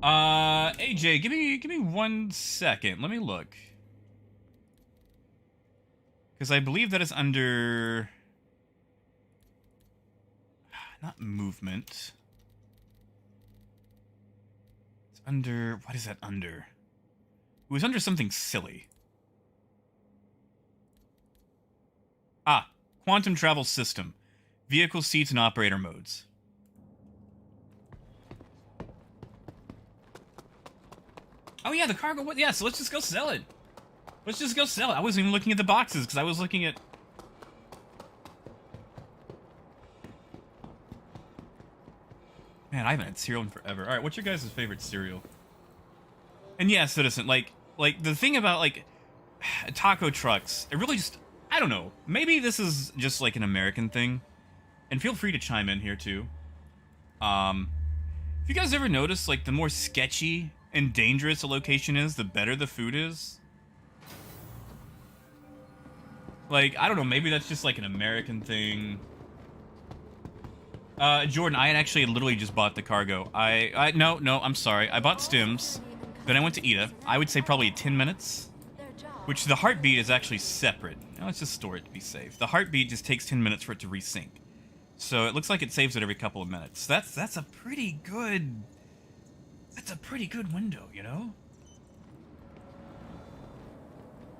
AJ, give me 1 second. Let me look. Because I believe that is under... Not movement. It's under... What is that under? It was under something silly. Ah, quantum travel system. Vehicle seats and operator modes. Oh yeah, the cargo... Yeah, so let's just go sell it. Let's just go sell it. I wasn't even looking at the boxes, because I was looking at... Man, I haven't had cereal in forever. Alright, what's your guys' favorite cereal? And yeah, Citizen, like, the thing about, like, taco trucks, it really just... I don't know. Maybe this is just, like, an American thing. And feel free to chime in here, too. If you guys ever notice, like, the more sketchy and dangerous a location is, the better the food is. Like, I don't know, maybe that's just like an American thing. Jordan, I had actually literally just bought the cargo. No, I'm sorry. I bought stims, then I went to Ida. I would say probably 10 minutes. Which the heartbeat is actually separate. Now let's just store it to be safe. The heartbeat just takes 10 minutes for it to resync. So it looks like it saves it every couple of minutes. That's a pretty good... That's a pretty good window, you know?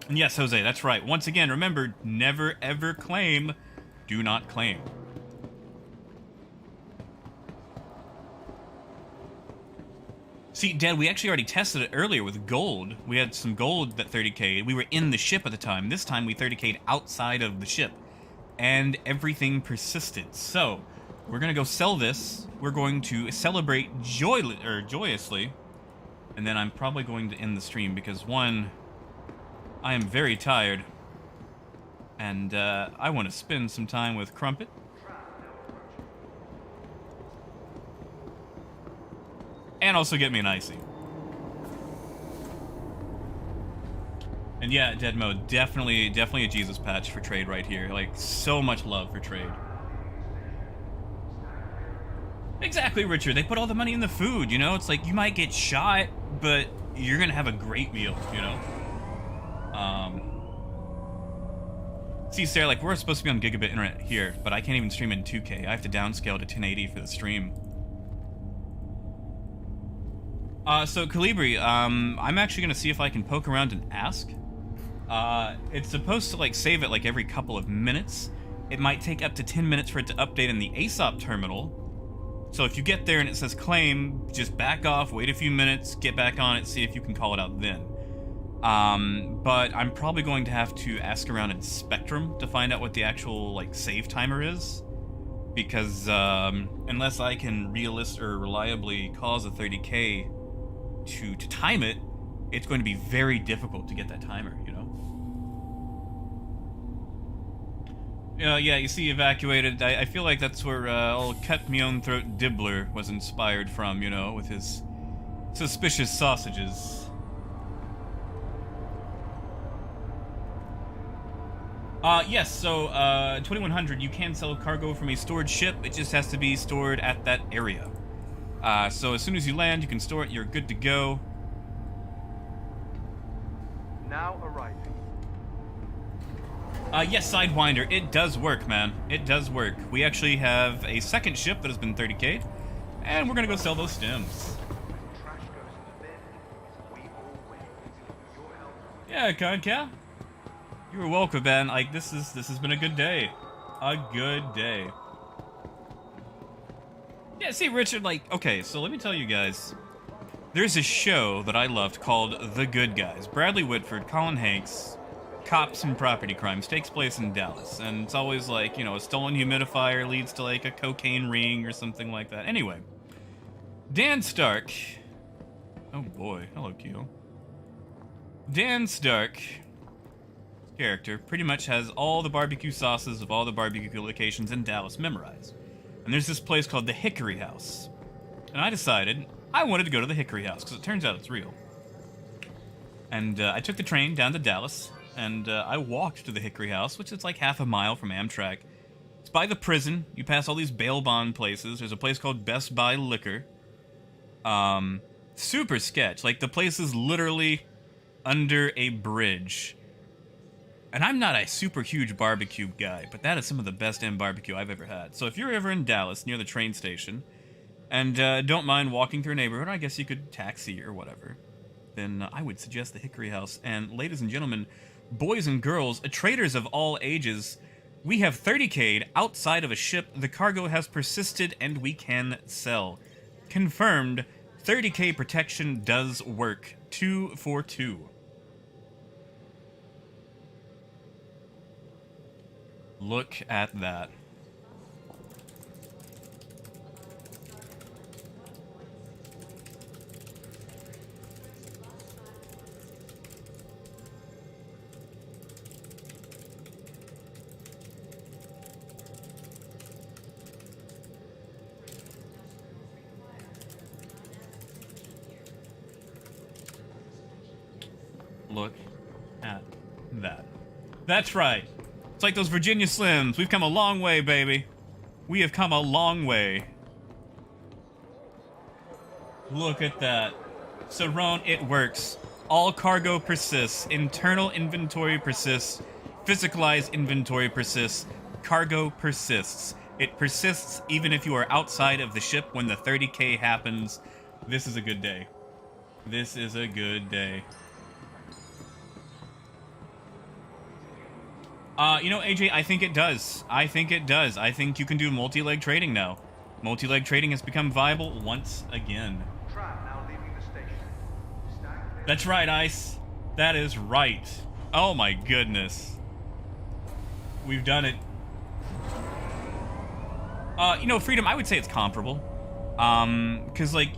And yes, Jose, that's right. Once again, remember, never ever claim. Do not claim. See, Dad, we actually already tested it earlier with gold. We had some gold that 30k'd. We were in the ship at the time. This time we 30k'd outside of the ship. And everything persisted. So, we're going to go sell this. We're going to celebrate joyously. And then I'm probably going to end the stream because, one, I am very tired. And I want to spend some time with Crumpet. And also get me an icy. And yeah, Dead Mode, definitely a Jesus patch for trade right here. Like, so much love for trade. Exactly, Richard. They put all the money in the food, you know? It's like, you might get shot, but you're gonna have a great meal, you know? See, Sarah, like, we're supposed to be on gigabit internet here, but I can't even stream in 2K. I have to downscale to 1080 for the stream. So, Calibri, I'm actually gonna see if I can poke around and ask. It's supposed to, like, save it, like, every couple of minutes. It might take up to 10 minutes for it to update in the ASOP terminal. So if you get there and it says claim, just back off, wait a few minutes, get back on it, see if you can call it out then. But I'm probably going to have to ask around in Spectrum to find out what the actual, like, save timer is. Because, unless I can reliably cause a 30K to time it, it's going to be very difficult to get that timer, you know? Yeah, you see Evacuated. I feel like that's where old Cut Me Own Throat Dibbler was inspired from, you know, with his suspicious sausages. Yes, so, 2100, you can sell cargo from a stored ship. It just has to be stored at that area. So as soon as you land, you can store it, you're good to go. Now arriving. Yes, Sidewinder, it does work, man. It does work. We actually have a second ship that has been 30k'd, and we're gonna go sell those stems. Trash goes in the bin. We all win. Your help. Yeah, Concal. You were welcome, man. Like, this has been a good day. A good day. Yeah, see, Richard, like, okay, so let me tell you guys. There's a show that I loved called The Good Guys. Bradley Whitford, Colin Hanks, cops and property crimes, takes place in Dallas. And it's always like, you know, a stolen humidifier leads to, like, a cocaine ring or something like that. Anyway, Dan Stark. Oh, boy. Hello, Keel. Dan Stark character pretty much has all the barbecue sauces of all the barbecue locations in Dallas memorized. And there's this place called the Hickory House. And I decided I wanted to go to the Hickory House, because it turns out it's real. And I took the train down to Dallas, and I walked to the Hickory House, which is like half a mile from Amtrak. It's by the prison. You pass all these bail bond places. There's a place called Best Buy Liquor. Super sketch. Like, the place is literally under a bridge. And I'm not a super huge barbecue guy, but that is some of the best damn barbecue I've ever had. So if you're ever in Dallas, near the train station, and don't mind walking through a neighborhood, I guess you could taxi or whatever, then I would suggest the Hickory House. And ladies and gentlemen, boys and girls, traders of all ages, we have 30K'd outside of a ship. The cargo has persisted, and we can sell. Confirmed, 30K protection does work. 2 for 2. Look at that. Look at that. That's right. It's like those Virginia Slims. We've come a long way, baby. We have come a long way. Look at that. Saron, it works. All cargo persists. Internal inventory persists. Physicalized inventory persists. Cargo persists. It persists even if you are outside of the ship when the 30K happens. This is a good day. This is a good day. You know, AJ, I think it does. I think it does. I think you can do multi-leg trading now. Multi-leg trading has become viable once again. Tram now leaving the station. That's right, Ice. That is right. Oh my goodness. We've done it. You know, Freedom, I would say it's comparable. Because, like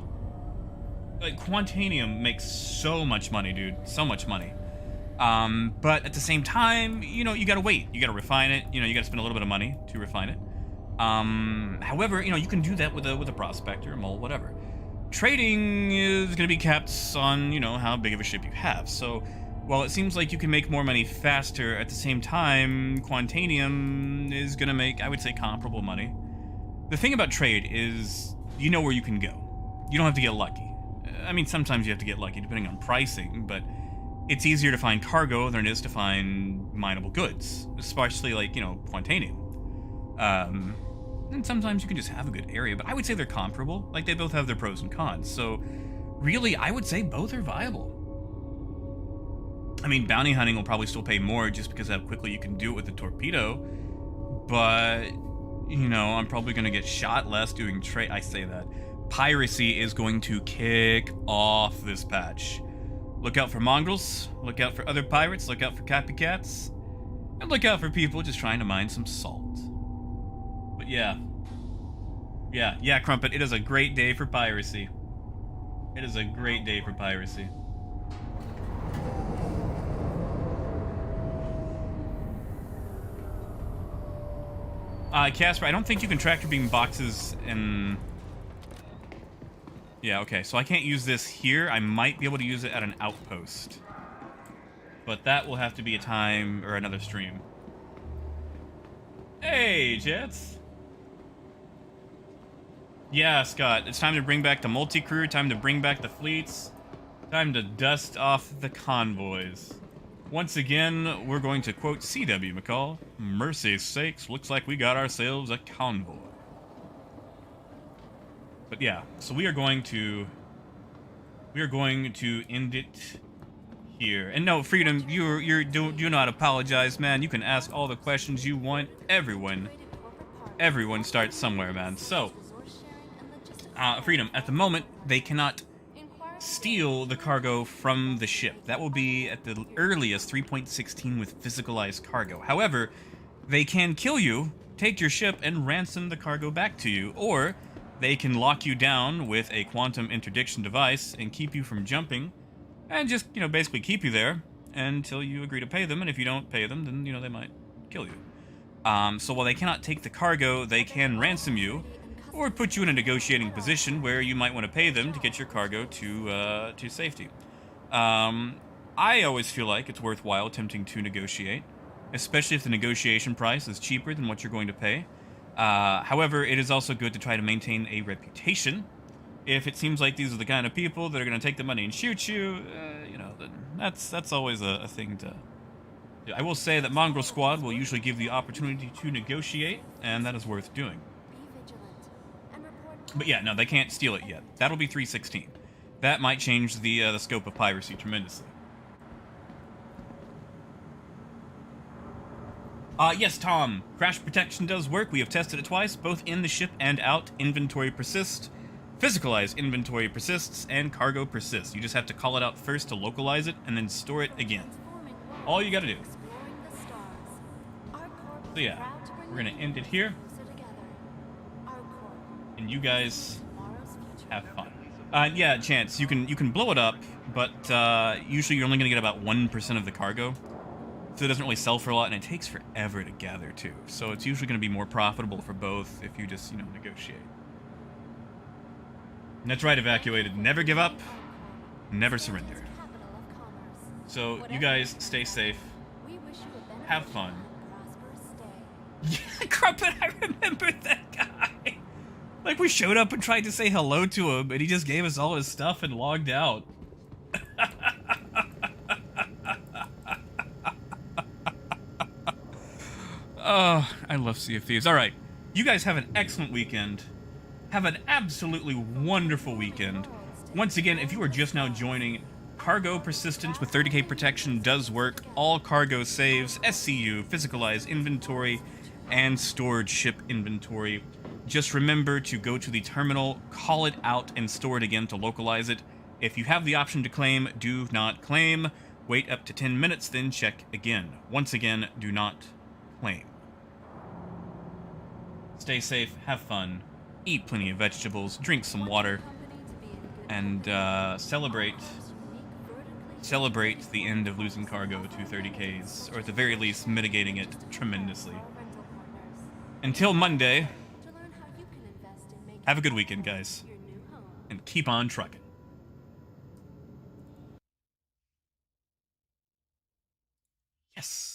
Quantanium makes so much money, dude. So much money. But at the same time, you know, you gotta wait. You gotta refine it. You know, you gotta spend a little bit of money to refine it. However, you know, you can do that with a prospector, a mole, whatever. Trading is gonna be capped on, you know, how big of a ship you have. So, while it seems like you can make more money faster, at the same time, Quantanium is gonna make, I would say, comparable money. The thing about trade is, you know where you can go. You don't have to get lucky. I mean, sometimes you have to get lucky, depending on pricing, but it's easier to find cargo than it is to find mineable goods, especially, like, you know, Quantanium. And sometimes you can just have a good area, but I would say they're comparable. Like, they both have their pros and cons. So, really, I would say both are viable. I mean, bounty hunting will probably still pay more just because of how quickly you can do it with the torpedo, but, you know, I'm probably going to get shot less doing trade. I say that. Piracy is going to kick off this patch. Look out for mongrels, look out for other pirates, look out for copycats, and look out for people just trying to mine some salt. But yeah, Crumpet, it is a great day for piracy. It is a great day for piracy. Casper, I don't think you can tractor beam boxes in... Yeah, okay, so I can't use this here. I might be able to use it at an outpost. But that will have to be a time or another stream. Hey, Jets! Yeah, Scott, it's time to bring back the multi-crew, time to bring back the fleets, time to dust off the convoys. Once again, we're going to quote C.W. McCall, "Mercy's sakes, looks like we got ourselves a convoy." But yeah, so we are going to end it here. And no, Freedom, you do not apologize, man. You can ask all the questions you want. Everyone starts somewhere, man. So, Freedom, at the moment, they cannot steal the cargo from the ship. That will be at the earliest 3.16 with physicalized cargo. However, they can kill you, take your ship, and ransom the cargo back to you, or they can lock you down with a quantum interdiction device and keep you from jumping, and just, you know, basically keep you there until you agree to pay them, and if you don't pay them, then, you know, they might kill you. So while they cannot take the cargo, they can ransom you, or put you in a negotiating position where you might want to pay them to get your cargo to safety. I always feel like it's worthwhile attempting to negotiate, especially if the negotiation price is cheaper than what you're going to pay. However, it is also good to try to maintain a reputation. If it seems like these are the kind of people that are going to take the money and shoot you, you know, then that's always a thing to... I will say that Mongrel Squad will usually give the opportunity to negotiate, and that is worth doing. But yeah, no, they can't steal it yet. That'll be 316. That might change the scope of piracy tremendously. Yes, Tom. Crash protection does work. We have tested it twice, both in the ship and out. Inventory persists. Physicalized inventory persists, and cargo persists. You just have to call it out first to localize it, and then store it again. All you gotta do. So yeah, we're gonna end it here. And you guys have fun. Yeah, Chance, you can blow it up, but usually you're only gonna get about 1% of the cargo. So it doesn't really sell for a lot, and it takes forever to gather, too. So it's usually going to be more profitable for both if you just, you know, negotiate. And that's right, Evacuated. Never give up. Never surrender. So, you guys, stay safe. Have fun. Yeah, Crumpet, I remember that guy. Like, we showed up and tried to say hello to him, and he just gave us all his stuff and logged out. Oh, I love Sea of Thieves. All right, you guys have an excellent weekend. Have an absolutely wonderful weekend. Once again, if you are just now joining, cargo persistence with 30k protection does work. All cargo saves, SCU, physicalized inventory, and stored ship inventory. Just remember to go to the terminal, call it out, and store it again to localize it. If you have the option to claim, do not claim. Wait up to 10 minutes, then check again. Once again, do not claim. Stay safe, have fun, eat plenty of vegetables, drink some water, and celebrate the end of losing cargo to 30Ks, or at the very least, mitigating it tremendously. Until Monday, have a good weekend, guys, and keep on trucking. Yes.